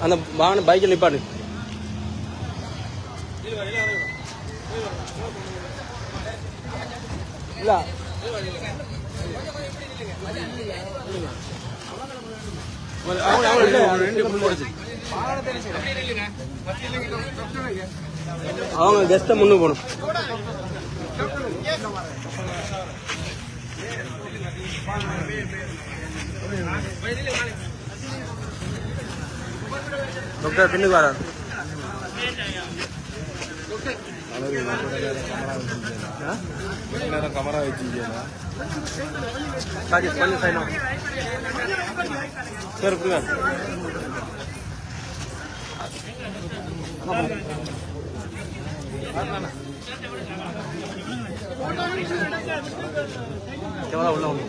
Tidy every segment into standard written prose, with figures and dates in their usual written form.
அந்த வாகன பைக்கில் நிப்பாடு. இல்ல அவங்க கெஸ்ட முன்னு போகணும். டாக்டர் பின்னுக்கு வராரு. கமரா வச்சு கொஞ்சம் சைடம் சார் இப்படிங்க எவ்வளோ உள்ள ஒன்று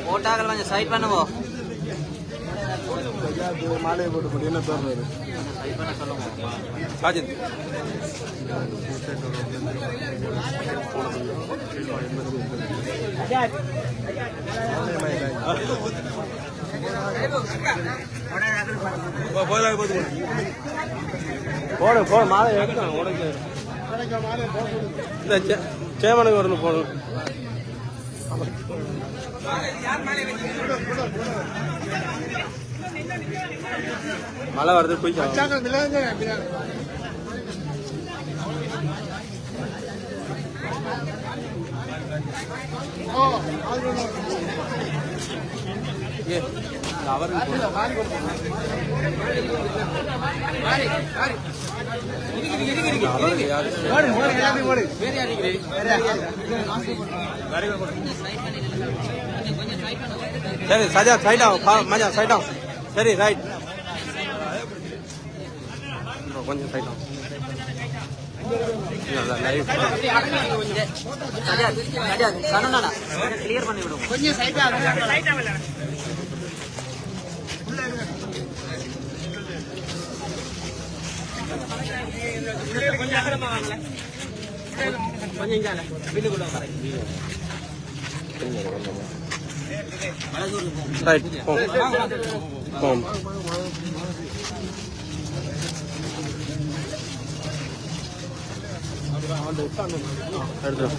போட்டாக்கள் கொஞ்சம் சைட் பண்ணுவோம். மாலையை போட்டு போட்டு என்ன பேர் சைட் பண்ண சொல்லுவோம். சாஜித் போடு போடு மாலை எடுக்கணும் உனக்கு இந்த சேமனுக்கு வரணும் போகணும். மழை வருது போய் சரி சஜா சைட் ஆகும் மஜா சைட் ஆகும். சரி ரைட் கொஞ்சம் சைட் ஆகும். கிளியர் பண்ணி விடும். கொஞ்சம் சைட்டா கொஞ்சம் இங்க வீட்டுக்குள்ள ரைட் போம் எடுத்து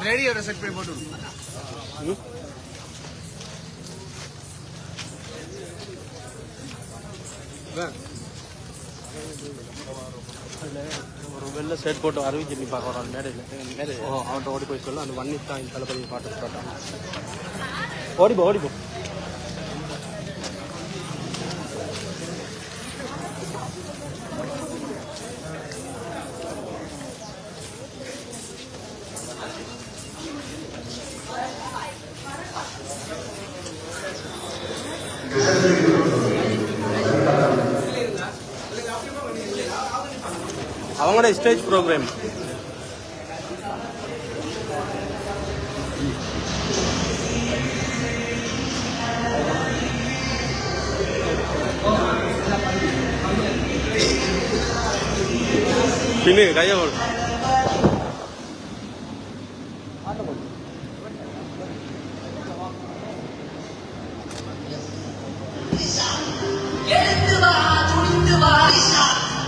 ரேடியோட செட் பண்ணி போட்டு ஒரு வெளில செட் போட்டு அறிவிச்சு நீ பார்க்குறோம் மேடையில் அவன்கிட்ட ஓடி போய் சொல்ல அந்த வன்னி தான் தளபதி பாட்டு போட்டான். ஓடிப்போ ஓடிப்போ. அவங்களோட ஸ்டேஜ் ப்ரோக்ராம் பின்னு கையை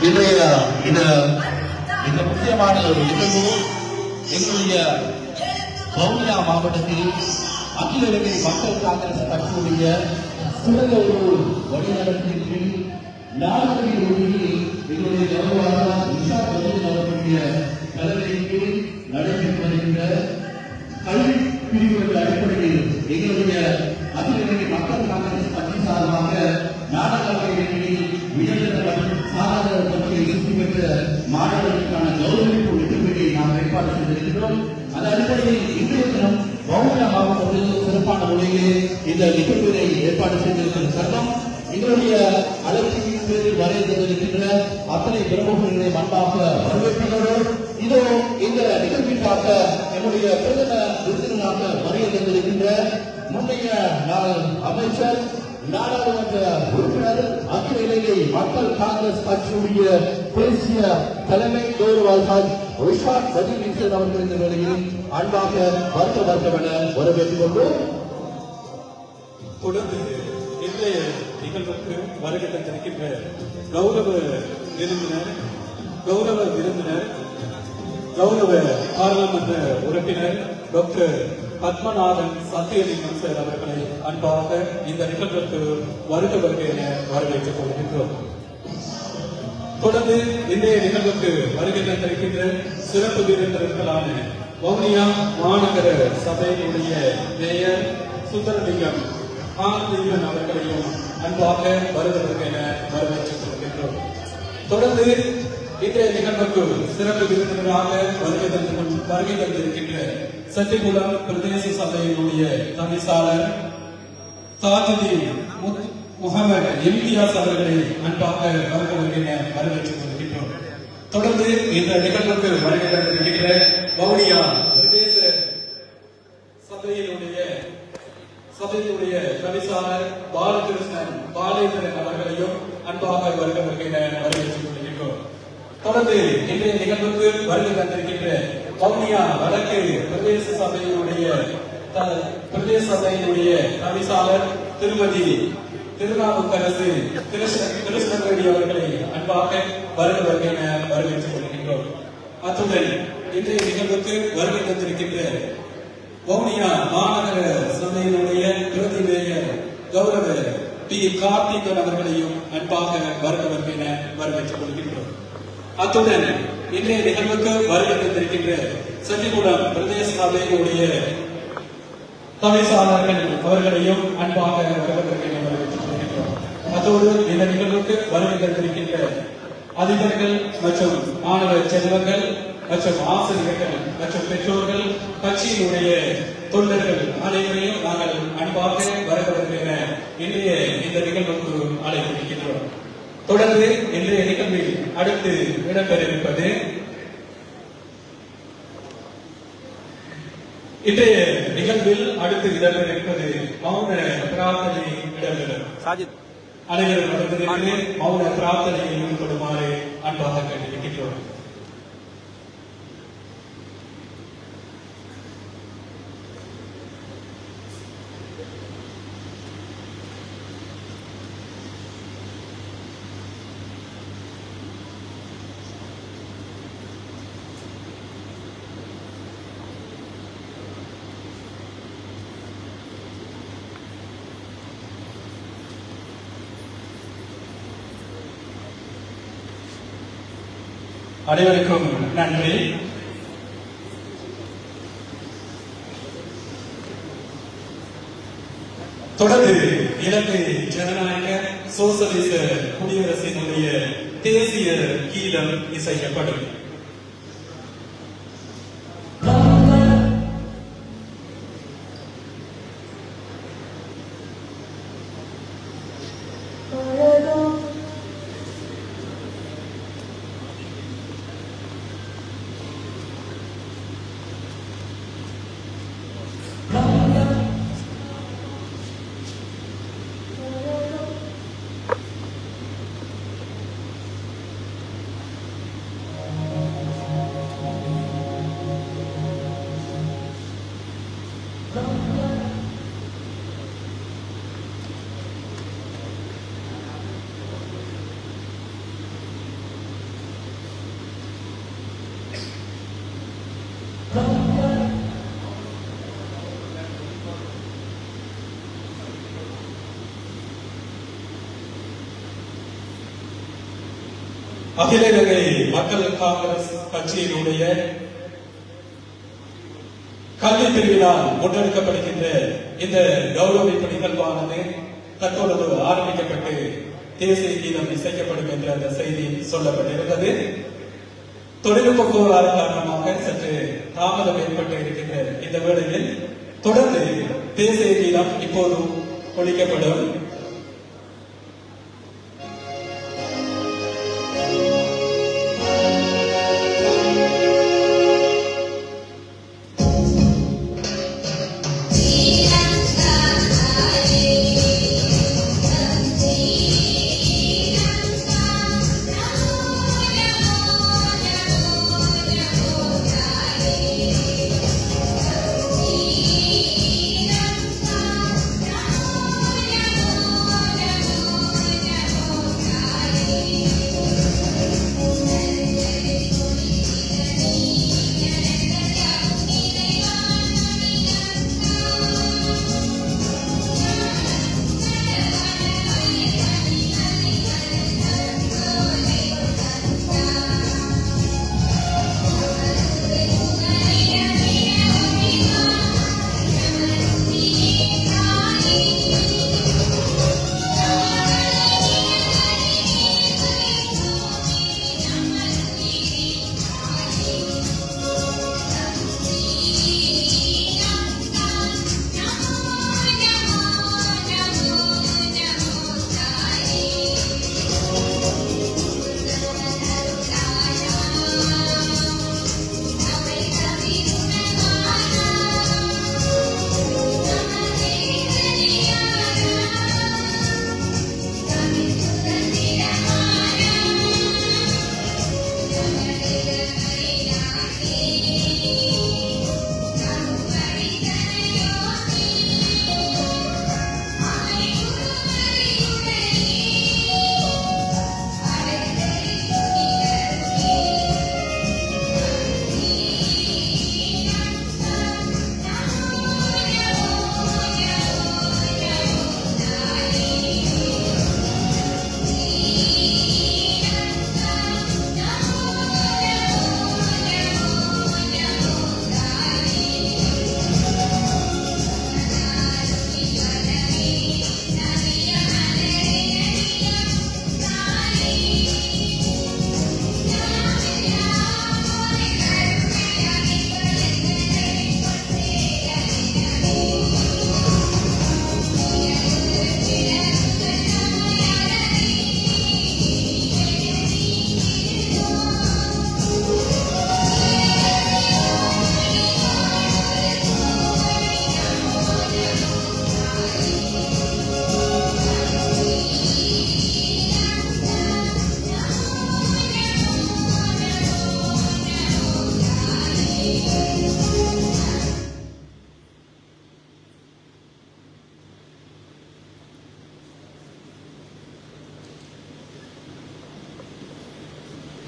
இன்றைய இந்த முக்கியமான ஒரு நிகழ்வு எங்களுடைய வவுனியா மாவட்டத்தில் அகில இலங்கை மக்கள் காங்கிரஸ் கட்சியுடைய சிறந்த ஒரு வழிநடத்தின் கீழ் நாகரிக ஒன்றில் எங்களுடைய கௌரவாளர் நிஷாத் அவர்களுடைய தலைமையின் கீழ் நடைபெற்று வருகின்ற கல்வி பிரிவுகள் அடிப்படையில் எங்களுடைய அகில இலங்கை மக்கள் காங்கிரஸ் கட்சி சார்பாக நாடக உயர்ந்த சாதனை பற்றிய சித்தி பெற்ற மாணவர்களுக்கான கௌரவிப்பு நிகழ்ச்சியை நாம் ஏற்பாடு செய்திருக்கிறோம். அந்த அடிப்படையில் இன்றைய தினம் வவுனியா மாவட்டத்தில் சிறப்பான முறையிலே இந்த நிகழ்வினை ஏற்பாடு செய்திருக்கிற சர்வம் எங்களுடைய அலட்சியின் பேரில் வரைந்திருக்கின்ற அத்தனை பிரமுகர்களை அன்பாக வரவேற்பதோடு இதோ இந்த நிகழ்விற்காக என்னுடைய பிரதம விருந்தினராக வருகின்ற முன்னைய நாள் அமைச்சர் நாடாளுமன்ற உறுப்பினர் அகில இலங்கை மக்கள் காங்கிரஸ் கட்சியுடைய தேசிய தலைமை கௌரவால் ரிஷாட் பதில் அவர்கள் இந்த வேளையில் அன்பாக வருத்தவென வரவேற்றுக் கொண்டோம். தொடர்ந்து இன்றைய நிகழ்வுக்கு வருகை தந்திருக்கின்ற கௌரவ விருந்தினர் கௌரவ பாராளுமன்ற உறுப்பினர் டாக்டர் பத்மநாதன் சத்தியலிங்கம் சார் அவர்களை அன்பாக இந்த நிகழ்வுக்கு வருகை என வரவேற்றுக் கொள்கின்றோம். தொடர்ந்து இன்றைய நிகழ்வுக்கு வருகை தந்திருக்கின்ற சிறப்பு விருந்தினர்களான வவுனியா மாநகர சபையினுடைய மேயர் சுந்தரலிங்கம் ஆனந்தீவன் அவர்களையும் அன்பாக வருவதற்கு என வரவேற்றுக் கொள்கின்றோம். தொடர்ந்து இன்றைய நிகழ்வுக்கு சிறப்பு விருந்தினராக வருகை தந்திருக்கின்ற சத்தியகுளம் பிரதேச சபையினுடைய தவிசாளர் தாஜுதீன் முகமது இம்தியாஸ் அவர்களை அன்பாக வருவதற்கு என வரவேற்றுக் கொள்கின்றோம். தொடர்ந்து இந்த நிகழ்வுக்கு வருகை தந்திருக்கின்ற வவுனியா பிரதேச சபையினுடைய தவிசாளர் பாலகிருஷ்ணன் பாலேந்திரன் அவர்களையும் அன்பாக வருவதற்கு என வரவேற்றுக் கொள்கின்றோம். தொடர்ந்து இன்றைய நிகழ்வுக்கு வருகை தந்திருக்கின்ற வவுனியா வடக்கு பிரதேச சபையினுடைய தவிசாளர் திருமதி திருநாவுக்கரசு கிருஷ்ணகிரி அவர்களை அன்பாக வருவதற்கு என வரவேற்றுக் கொள்கின்றோம். அத்துடன் இன்றைய நிகழ்வுக்கு வருகை தந்திருக்கின்ற வவுனியா மாநகர சபையினுடைய பிரதி மேயர் கௌரவ டி கார்த்திகன் அவர்களையும் அன்பாக வருவதற்கு என வரவேற்றுக் கொள்கின்றோம். அத்துடன் இன்றைய நிகழ்வுக்கு வருகை தந்திருக்கின்ற சத்தியகுளம் பிரதேச சபையினுடைய தவிசாளர்கள் அவர்களையும் அன்பாக வருவதற்கு என வரவேற்றுக் கொள்கின்றோம். அதோடு இந்த நிகழ்வுக்கு வருகை தந்திருக்கின்ற அதிபர்கள் மற்றும் மாணவ செல்வங்கள் மற்றும் ஆசிரியர்கள் மற்றும் பெற்றோர்கள் கட்சியினுடைய தொண்டர்கள் அனைவரையும் நாங்கள் அன்பாக வரவதற்கு என இன்றைய இந்த நிகழ்வுக்கு அழைத்திருக்கின்றோம். தொடர்ந்து இன்றைய நிகழ்வில் அடுத்து இடம்பெறவிருப்பது இன்றைய நிகழ்வில் அடுத்து இடம்பெறவிருப்பது மௌன பிரார்த்தனை இடம்பெறும். அனைவரும் மௌன பிரார்த்தனையில் ஈடுபடுமாறு அன்பாக கேட்டிருக்கின்றோம். அனைவருக்கும் நன்றி. தொடர்ந்து இலங்கை ஜனநாயக சோசலிச குடியரசினுடைய தேசிய கீதம் இசைக்கப்படும். அகில இலங்கை மக்கள் காங்கிரஸ் கட்சியினுடைய கல்வி பிரிவினால் முன்னெடுக்கப்படுகின்ற இந்த கௌரவிப்பு நிகழ்வானது தற்பொழுது ஆரம்பிக்கப்பட்டு தேசிய கீதம் இசைக்கப்படும் என்ற அந்த செய்தி சொல்லப்பட்டிருந்தது. தொழில்நுட்ப கோளாறு காரணமாக சற்று தாமதம் ஏற்பட்டு இருக்கின்ற இந்த வேளையில் தொடர்ந்து தேசிய கீதம் இப்போது ஒழிக்கப்படும்.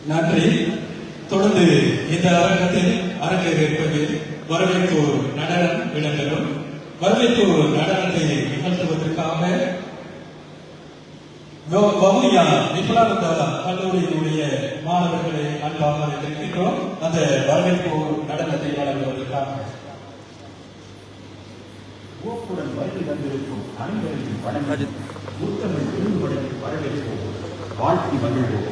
நன்றி. தொடர்ந்து இந்த அரங்கத்தில் அரங்கேற்பது வரவேற்பு நடனம் இடம்பெறும். வரவேற்பு நடனத்தை நிகழ்த்துவதற்காக வவுனியா விபுலானந்தா கல்லூரியினுடைய மாணவர்களை அன்பாக இருக்கின்றோம். அந்த வரவேற்பு நடனத்தை வழங்குவதற்காக வருகை வந்திருக்கும் அனைவரையும் வணங்கி உத்தமிழ் விரும்புவதை வரவேற்போம், வாழ்த்தி மகிழ்வோம்.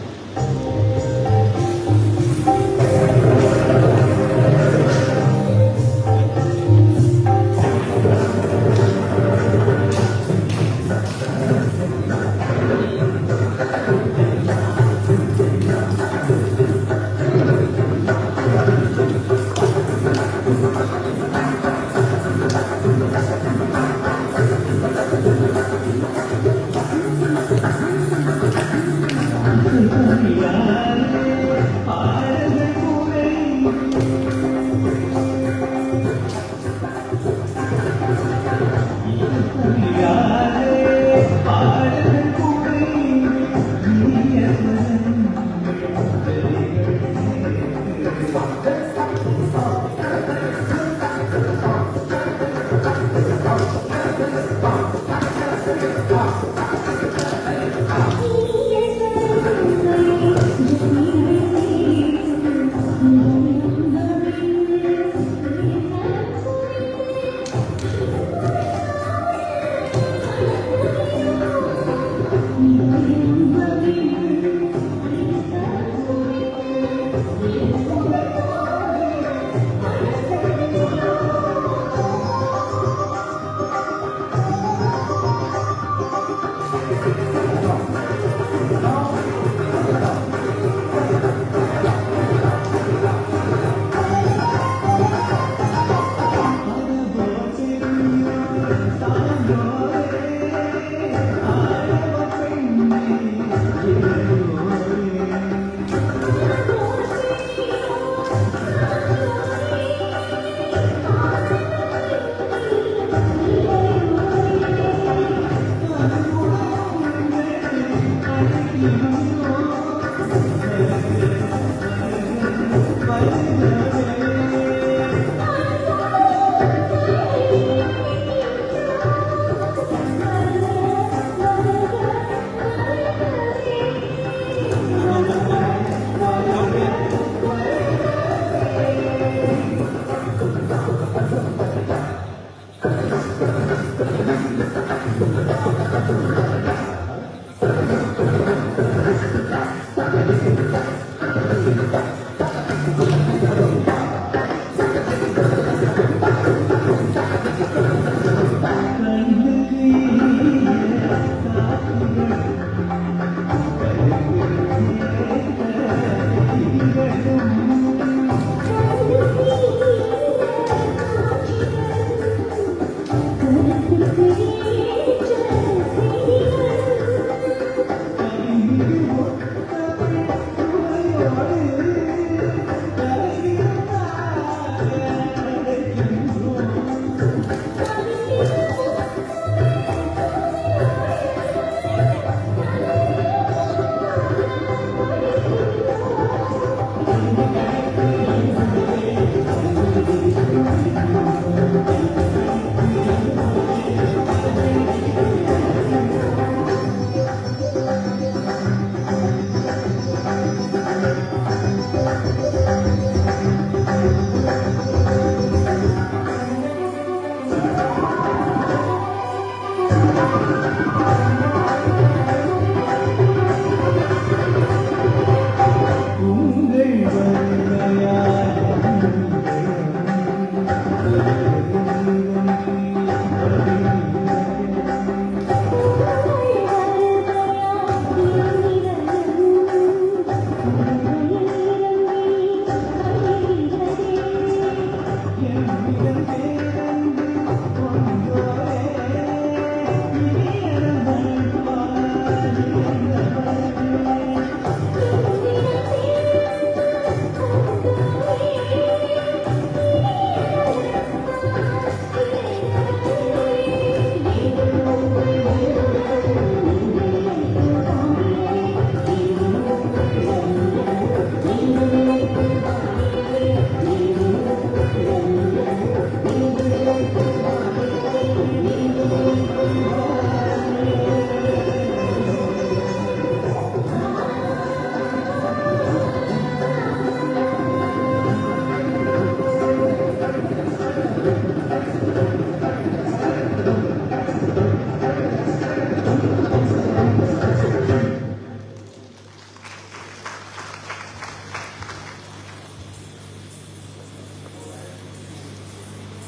Yeah.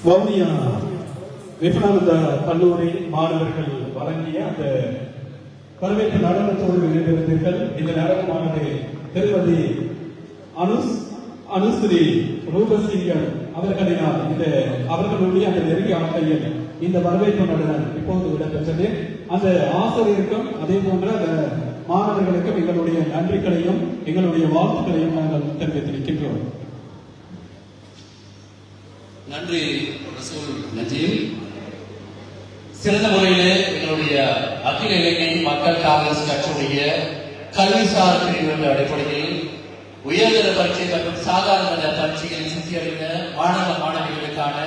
வவுனியா விபுலானந்த கல்லூரி மாணவர்கள் வழங்கிய அந்த வரவேற்பு நடனத்தோடு இணைந்திருந்தீர்கள். இந்த நடனமானது திருமதி அனுஸ்ரீ ரூபசிங்கன் அவர்களினால் அவர்களுடைய அந்த நெருங்கிய ஆட்டையில் இந்த வரவேற்பு நடனம் இப்போது இடம்பெற்றது. அந்த ஆசிரியருக்கும் அதே போன்ற அந்த மாணவர்களுக்கும் எங்களுடைய நன்றிகளையும் எங்களுடைய வாழ்த்துக்களையும் நாங்கள் தெரிவித்திருக்கின்றோம். நன்றி ரசூல் நஜீம். சிறந்த முறையிலே எங்களுடைய அகில இலங்கை மக்கள் காங்கிரஸ் கட்சியுடைய கல்விசார் பிரிவு அடிப்படையில் உயர்தர பரீட்சை மற்றும் சாதாரண பரீட்சைகளில் சித்தியடைந்த மாணவ மாணவிகளுக்கான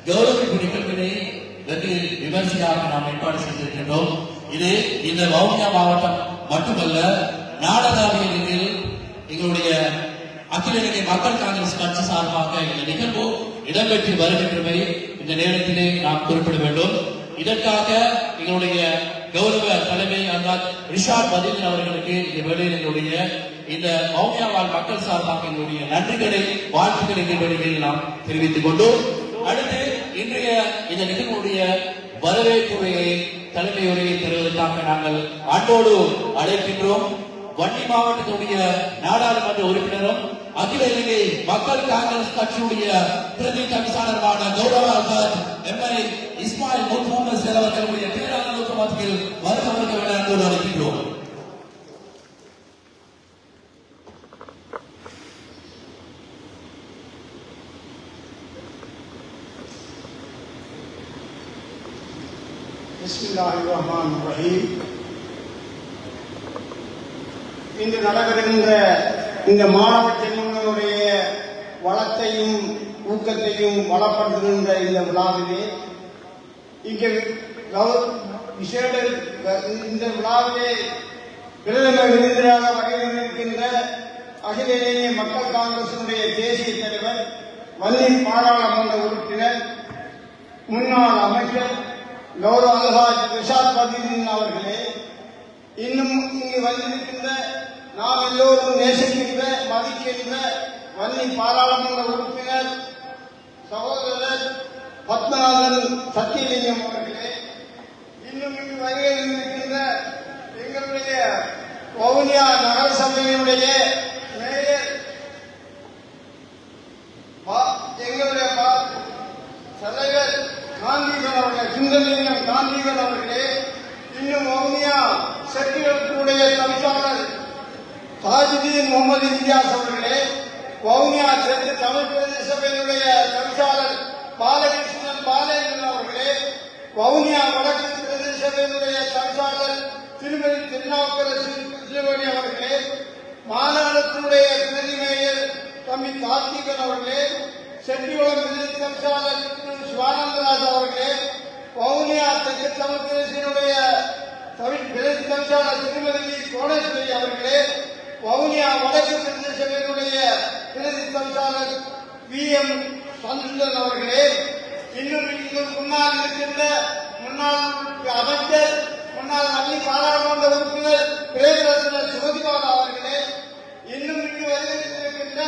கௌரவிப்பு நிகழ்வினை வெகு விமர்சையாக நாம் ஏற்பாடு செய்திருக்கின்றோம். இது இந்த வவுனியா மாவட்டம் மட்டுமல்ல, நாடகாவிய நிலையில் எங்களுடைய அகில இலங்கை மக்கள் காங்கிரஸ் கட்சி சார்பாக இந்த நிகழ்வு இடம்பெற்று வருகின்றமை இந்த நேரத்திலே நாம் குறிப்பிட வேண்டும். இதற்காக எங்களுடைய கௌரவ தலைமை அந்தாத் ரிஷாட் பதில் அவர்களுக்கு இந்த வேளையில் எங்களுடைய இந்த வவுனியா வாழ் மக்கள் சார்பாக எங்களுடைய நன்றிகளை வாழ்த்துக்களை இந்த வேளையில் நாம் தெரிவித்துக் கொண்டோம். அடுத்து இன்றைய இந்த நிகழ்வுடைய வரவேற்புரையை தலைமை உரையை தருவதற்காக நாங்கள் அன்போடு அழைக்கின்றோம். வன்னி மாவட்டத்துடைய நாடாளுமன்ற உறுப்பினரும் அகில இலங்கை மக்கள் காங்கிரஸ் கட்சியுடைய பிரதி தவிசாளருமான கௌரவ எம்எல்ஏ இஸ்மாயில் முகமது சேர் அவர்களுடைய பேராளர் நோக்கமாத்தில் வருகிறவர்கள் என அன்போடு அழைக்கின்றோம். பிஸ்மில்லாஹிர் ரஹ்மானிர் ரஹீம். இன்று நடைபெறுகின்ற இந்த மாணவ செல்வங்களுடைய வளத்தையும் ஊக்கத்தையும் வளப்படுத்துகின்ற இந்த விழாவிலே இங்கே விசேட இந்த விழாவிலே பிரதம விருந்தினராக வருகின்ற அகில இலங்கை மக்கள் காங்கிரசினுடைய தேசிய தலைவர், வன்னி பாராளுமன்ற உறுப்பினர், முன்னாள் அமைச்சர் கௌரவ அல்ஹாஜ் ரிஷாத் பதின் அவர்களே, இன்னும் இங்கு வந்திருக்கின்ற நாம் எல்லோரும் நேசிக்கின்ற மதிக்கின்ற வன்னி பாராளுமன்ற உறுப்பினர் சகோதரர் பத்மநாதன் சத்தியலிங்கம் அவர்களே, இன்னும் இங்கு வருகையில் இருக்கின்ற எங்களுடைய வவுனியா நகரசபையினுடைய மேயர் எங்களுடைய தலைவர் காந்திகள் அவர்கள், சுந்தரலிங்கம் காந்திகள் அவர்களே, இன்னும் வவுனியா செட்டிகளுடைய தவிசாளர் தாஜுதீன் முகமது இந்தியாஸ் அவர்களே, வவுனியா தெற்கு தமிழ் பிரதேச சபையினுடைய தவிசாளர் பாலகிருஷ்ணன் பாலேந்திரன் அவர்களே, வவுனியா வடக்கு பிரதேச சபையினுடைய தவிசாளர் திருமதி திருநாவுக்கரசு சிவனி அவர்களே, மாநாடத்தினுடைய பிரதி மேயர் தம்பி கார்த்திகன் அவர்களே, செட்டிகுளம் பிரதி தவிசாளர் சிவானந்தராஜ் அவர்களே, வவுனியா தெற்கு தமிழ் பிரதேசனுடைய பிரதி தவிசாளர் திருமதி கோணேஸ்வரி அவர்களே, வவுனியா வடக்கு பிரதேசனுடைய பிரதி தவிசாளர் VM சந்திரன் அவர்களே, இன்னும் இங்கு முன்னால் இருக்கின்ற முன்னாள் அமைச்சர் முன்னாள் வன்னி பாராளுமன்ற உறுப்பினர் பிரேமரத்ன சிவதிபாலா அவர்களே, இன்னும் இங்கு வருகின்ற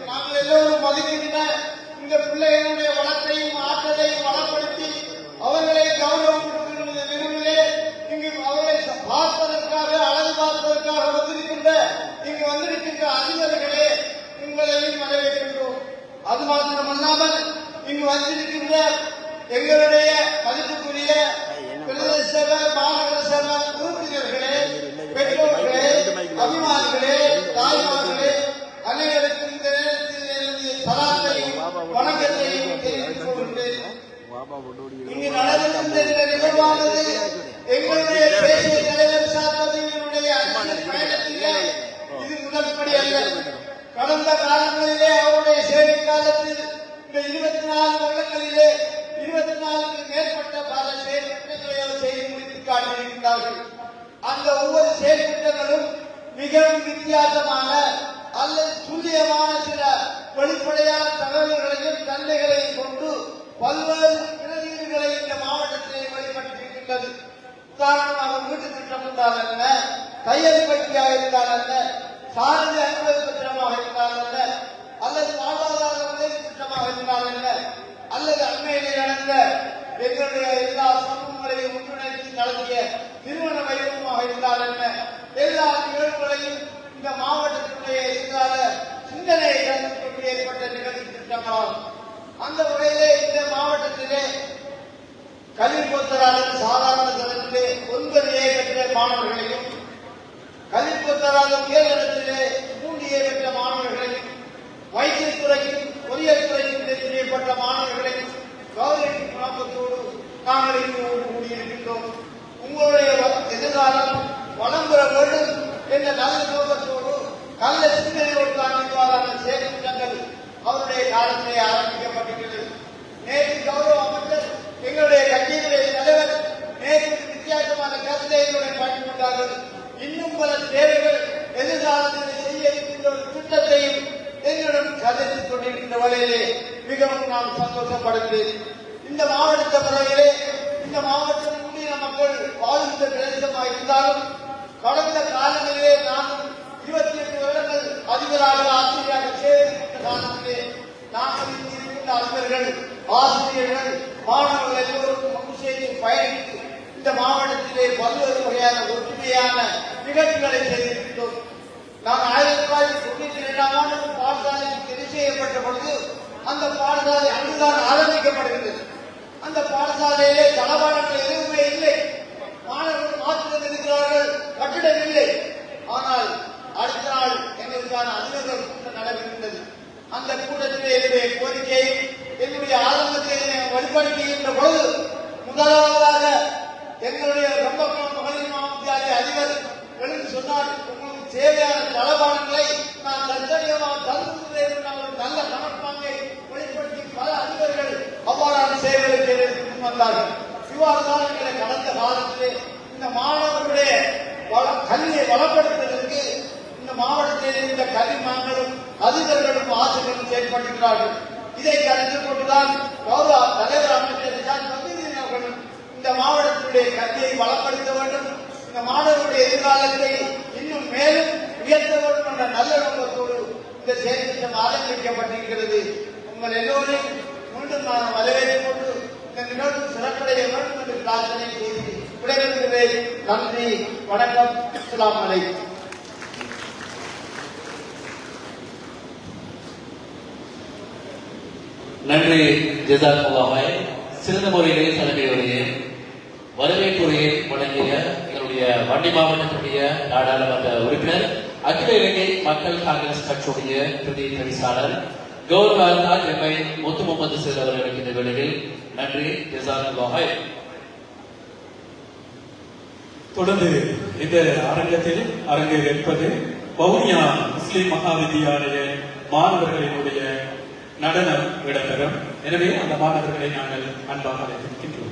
நாங்கள் எல்லோரும் மதிக்கின்ற இந்த பிள்ளைகளுடைய வளத்தையும் ஆற்றலையும் வளப்படுத்தி அவர்களை கௌரவம் விரும்பிலே இங்கு அவர்களை பார்ப்பதற்காக அழகு பார்ப்பதற்காக வந்திருக்கின்ற இங்கு வந்திருக்கின்ற அதிபர்களே, உங்களையும் வரவேற்கின்றோம். அது மாத்திரமல்லாமல் இங்கு வந்திருக்கின்ற எங்களுடைய மதிப்புக்குரிய பிரதேச சபை மாநகர சபை உறுப்பினர்களே, பெற்றோர்களே, அபிமானிகளே, தாய்மார்களே, அனைவருக்கும் இந்த நேரத்தில் எனது சலாத்தையும் வணக்கத்தையும் தெரிவித்துக் கொள்கிறேன். இங்கு நடந்திருந்த இந்த நிகழ்வானது எங்களுடைய தேசிய தலைவர் சார்பதியினுடைய அரசியல் பயணத்திலே இது முதல் படி அல்ல. கடந்த காலங்களிலே அவருடைய சேவை காலத்தில் இந்த 24 வருடங்களிலே 24க்கு மேற்பட்ட பல செயற்திட்டங்களை அவர் செய்து முடித்து காட்டியிருக்கிறார்கள். அந்த ஒவ்வொரு செயற்திட்டங்களும் மிகவும் வித்தியாசமான அல்லது துல்லியமான சில வெளிப்படையான தகவல்களையும் தன்மைகளையும் கொண்டு பல்வேறு பிரதிநிதிகளை இந்த மாவட்டத்தில் வெளிப்படுத்தியிருக்கின்றது. உதாரணமாக வீட்டு திட்டம் என்றால் என்ன, கையெழு பட்டியாக இருந்தால் என்ன, சாரதி அனுமதி திட்டமாக இருந்தால் என்ன, அல்லது வாழ்வாதார உதவி திட்டமாக இருந்தால் என்ன, அல்லது அண்மையிலே நடந்த எங்களுடைய எல்லா சமூகங்களையும் ஒன்றிணைத்து நடத்திய திருமண வைபவமாக இருந்தால் என்ன, எல்லா நிகழ்வுகளையும் இந்த மாவட்டத்தினுடைய எதிராக சிந்தனையை கருத்து ஏற்பட்ட நிகழ்ச்சி திட்டமாகும். அந்த முறையிலே இந்த மாவட்டத்திலே கல்வி பொத்தராளர் சாதாரண தரத்திலே 9A பெற்ற மாணவர்களையும், கல்வி பொத்தராளர் உயர்தரத்திலே 3A பெற்ற மாணவர்களையும், வைத்தியத்துறைக்கும் பொறியியல் துறைக்கும் தெரிவு செய்யப்பட்ட மாணவர்களையும் கௌரவிக்கும் நோக்கத்தோடு நாங்கள் இங்கு கூடியிருக்கின்றோம். உங்களுடைய எதிர்காலம் வளம் பெற வேண்டும் என்ற நல்ல நோக்கத்தோடு நல்ல சிந்தனையோடு தான் இவ்வாறான செயல்திட்டங்கள் அவருடைய காலத்திலே ஆரம்பிக்கப்பட்டிருக்கிறது. நேற்று கௌரவ அமைச்சர் எங்களுடைய கட்சியினுடைய தலைவர் நேற்று வித்தியாசமான கருத்தையுடன் காட்டிக்கொண்டார்கள். இன்னும் பல தேவைகள் எதிர்காலத்தில் செய்ய இருக்கின்ற ஒரு திட்டத்தையும் எங்களுடன் கதைத்துக் கொண்டிருக்கின்ற வகையிலே மிகவும் நான் சந்தோஷப்படுகிறேன். இந்த மாவட்ட பகுதியிலே இந்த மாவட்டத்தினுடைய மக்கள் வாழ்ந்த பிரதேசமாக இருந்தாலும் கடந்த காலங்களிலே நானும் 28 வருடங்கள் அதிபராக ஆசிரியராக சேர்ந்த காலத்திலே நாங்கள் இருக்கின்ற அதிபர்கள் ஆசிரியர்கள் மாணவர்கள் எல்லோருக்கும் ஒன்று செய்து பயணித்து இந்த மாவட்டத்திலே பல்வேறு வகையான ஒற்றுமையான நிகழ்ச்சிகளை செய்திருக்கின்றோம். நான் 1992ஆம் ஆண்டு பாடசாலையில் தெரிவு செய்யப்பட்ட பொழுது அந்த பாடசாலை அங்குதான் ஆரம்பிக்கப்படுகிறது. அந்த பாடசாலையிலே தளபாடங்கள் எதுவுமே இல்லை, மாணவர்கள் மாற்றுவது இருக்கிறார்கள், கட்டிடம் இல்லை. ஆனால் அடுத்த நாள் எங்களுக்கான அதிபர்கள் கூட்டம் நடைபெறுகின்றது. அந்த கூட்டத்திலே என்னுடைய கோரிக்கையை என்னுடைய ஆரம்பத்தை வழிபடுத்துகின்ற பொழுது முதலாவதாக எங்களுடைய ரொம்பகுளம் மகளிர் மாவட்ட அதிபர் எழுந்து சொன்னார், உங்களுக்கு தேவையான தளபாடங்களை நான் தற்செயலாக தந்துள்ளேன். நல்ல மனப்பாங்கை வெளிப்படுத்தி பல அதிபர்கள் அவ்வாறான சேவைகளை முன் வந்தார்கள். இவ்வாறுதான் எங்களை கடந்த காலத்திலே இந்த மாணவர்களுடைய கல்வியை வளப்படுத்துவதற்கு இந்த மாவட்டத்தில் இந்த கல்விமான்களும் அதிபர்களும் ஆசிரியர்களும் செயல்படுகிறார்கள். இதை கருத்தில் கொண்டுதான் கௌரவ தலைவர் அமைச்சர் அவர்களும் இந்த மாவட்டத்தினுடைய கல்வியை வளப்படுத்த வேண்டும், இந்த மாணவர்களுடைய அவர்களுடைய எதிர்காலத்தை இன்னும் மேலும் உயர்த்த வேண்டும் என்ற நல்ல நோக்கத்தோடு இந்த செயற்திட்டம் ஆரம்பிக்கப்பட்டிருக்கிறது. உங்கள் எல்லோரையும் மீண்டும் நான் வரவேற்றுக் கொண்டு இந்த நிகழ்வு சிறப்படைய வேண்டும் என்று பிரார்த்தனை செய்து விடைபெறுகிறேன். நன்றி, வணக்கம், அஸ்ஸலாமு அலைக்கும். நன்றி ஜஸாக்கல்லாஹ். சிறந்த முறையிலே தலைமையுடைய வரவேற்புரையை வழங்கிய எங்களுடைய வன்னி மாவட்டத்தினுடைய நாடாளுமன்ற உறுப்பினர், அகில இலங்கை மக்கள் காங்கிரஸ் கட்சியுடைய பிரதி தவிசாளர் கௌரவ அல்தாஜ் எம்ஐ முத்து முகமது சேர் அவர்களுக்கு இந்த வேளையில் நன்றி ஜஸாக்கல்லாஹ். தொடர்ந்து இந்த அரங்கத்தில் அரங்கேற்பது வவுனியா முஸ்லிம் மகா வித்தியாலய மாணவர்களினுடைய நடனம் இடம்பெறும். எனவே அந்த மாணவர்களை நாங்கள் அன்பாக அழைத்திருக்கின்றோம்.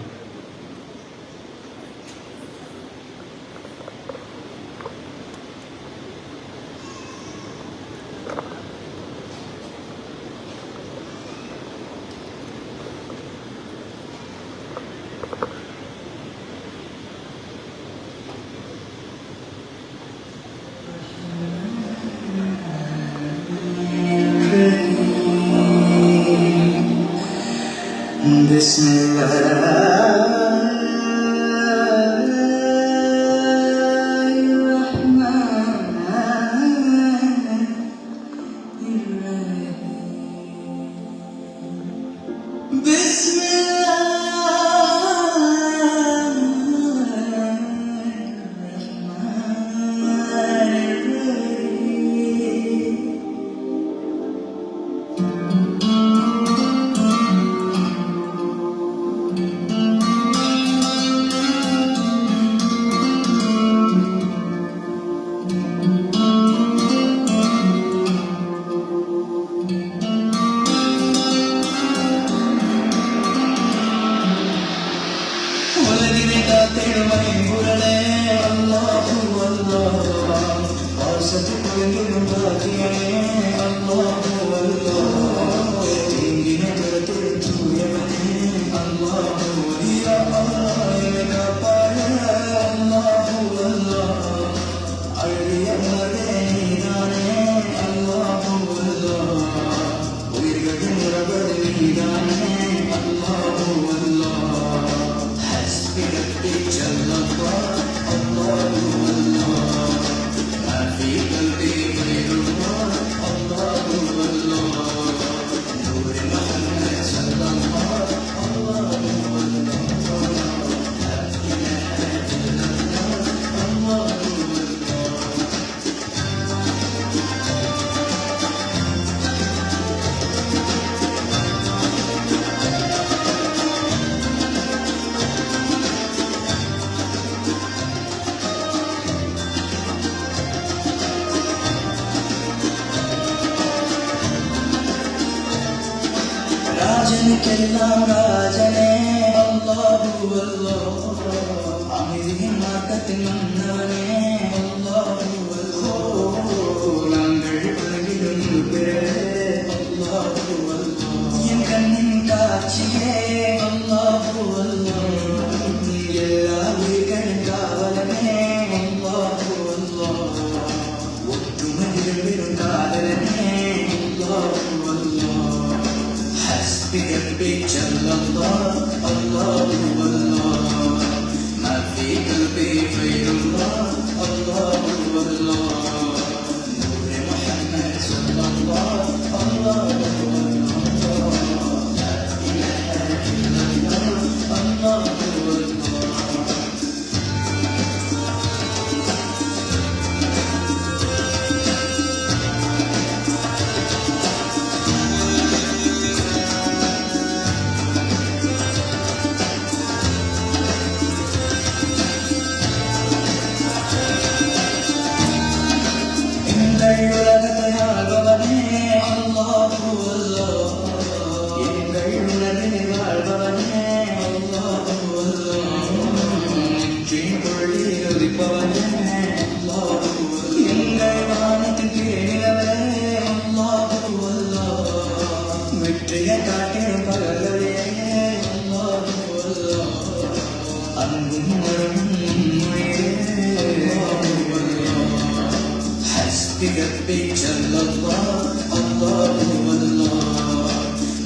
بقلبي جل الله الله والله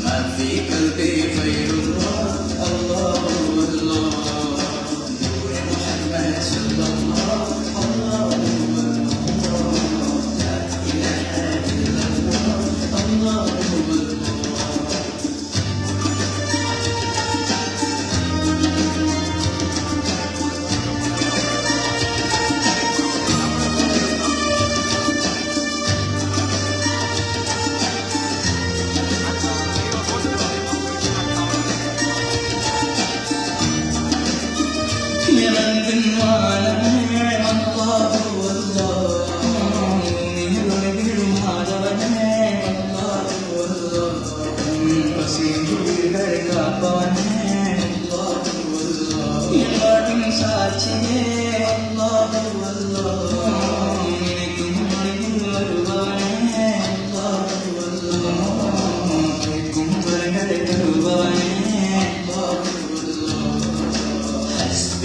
ما في قلبي غير الله الله والله نور محمد صلى الله الله والله لا إله إلا الله الله والله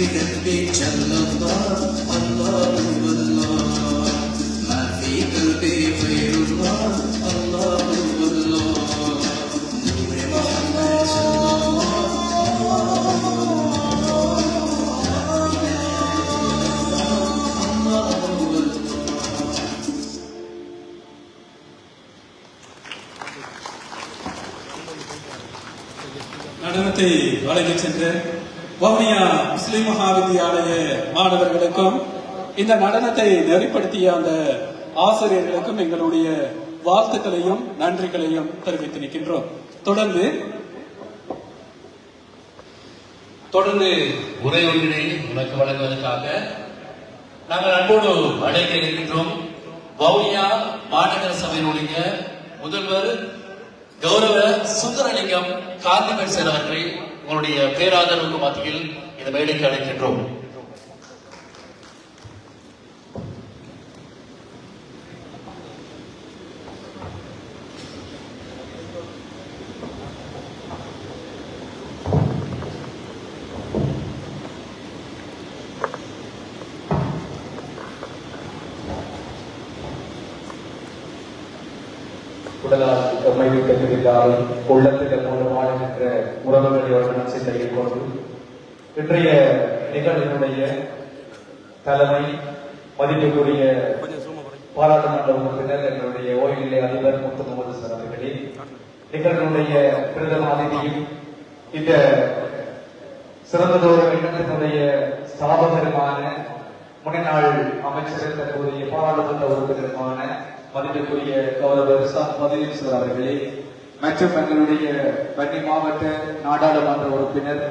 بقلبي جل الله الله والله ما في قلبي غير الله الله والله نور محمد صلى நடனத்தை அழைத்துச் சென்ற வவுனியா முஸ்லிம் மகாவித்தியாலய மாணவர்களுக்கும் இந்த நடனத்தை நெறிப்படுத்திய அந்த ஆசிரியர்களுக்கும் எங்களுடைய வாழ்த்துக்களையும் நன்றிகளையும் தெரிவித்து நிற்கின்றோம். தொடர்ந்து உரை ஒன்றினை உனக்கு வழங்குவதற்காக நாங்கள் அன்போடு அழைக்க இருக்கின்றோம். வவுனியா மாநகர சபையினுடைய முதல்வர் கௌரவ சுந்தரலிங்கம் காந்திபென்சன் அவர்களை உங்களுடைய பேராதரவுக்கு மத்தியில் இந்த மேடைக்கு அழைக்கின்றோம். உடலால் எம்மை விட்டு பிரிந்தாலும் உள்ளத்தில் மூலமாடுகின்ற உறவுகளை வண்ணம் சிந்தையில் கொண்டு இன்றைய நிகழ்வினுடைய தலைமை மதிப்புக்குரிய பாராளுமன்ற உறுப்பினர் எங்களுடைய ஓய்வு நிலைய அதிபர் முத்து முகமது சார் அவர்களே, நிகழ்வினுடைய பிரதம அதிதியும் இந்த சிறந்ததோர் இனத்தினுடைய ஸ்தாபகருமான முன்னாள் அமைச்சர் தற்போதைய பாராளுமன்ற உறுப்பினருமான மதிப்புக்குரிய கௌரவ மதியீஸ்வர் அவர்களே, மற்றும் எங்களுடைய வன்னி மாவட்ட நாடாளுமன்ற உறுப்பினர்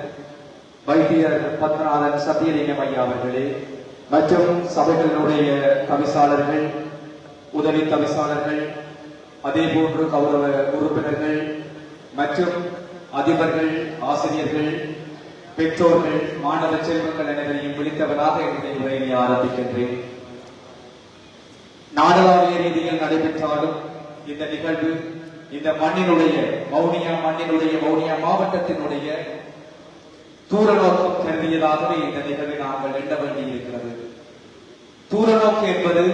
வைத்தியர் பத்மநாதன் சத்தியலிங்கம் ஐயா அவர்களே, மற்றும் சபைகளினுடைய தவிசாளர்கள், உதவி தவிசாளர்கள், அதே போன்று கௌரவ உறுப்பினர்கள் மற்றும் அதிபர்கள், ஆசிரியர்கள், பெற்றோர்கள், மாணவ செல்வங்கள் அனைவரையும் விழித்தவராக என்னுடைய உரையை ஆரம்பிக்கின்றேன். நாடளாவிய ரீதியில் நடைபெற்றாலும் இந்த நிகழ்வு இந்த மண்ணினுடைய வவுனியா மாவட்டத்தினுடைய தூர நோக்கம் கருதியதாகவே இந்த நிகழ்வை நாங்கள் எண்ண வேண்டியிருக்கிறது. தூர நோக்கு என்பது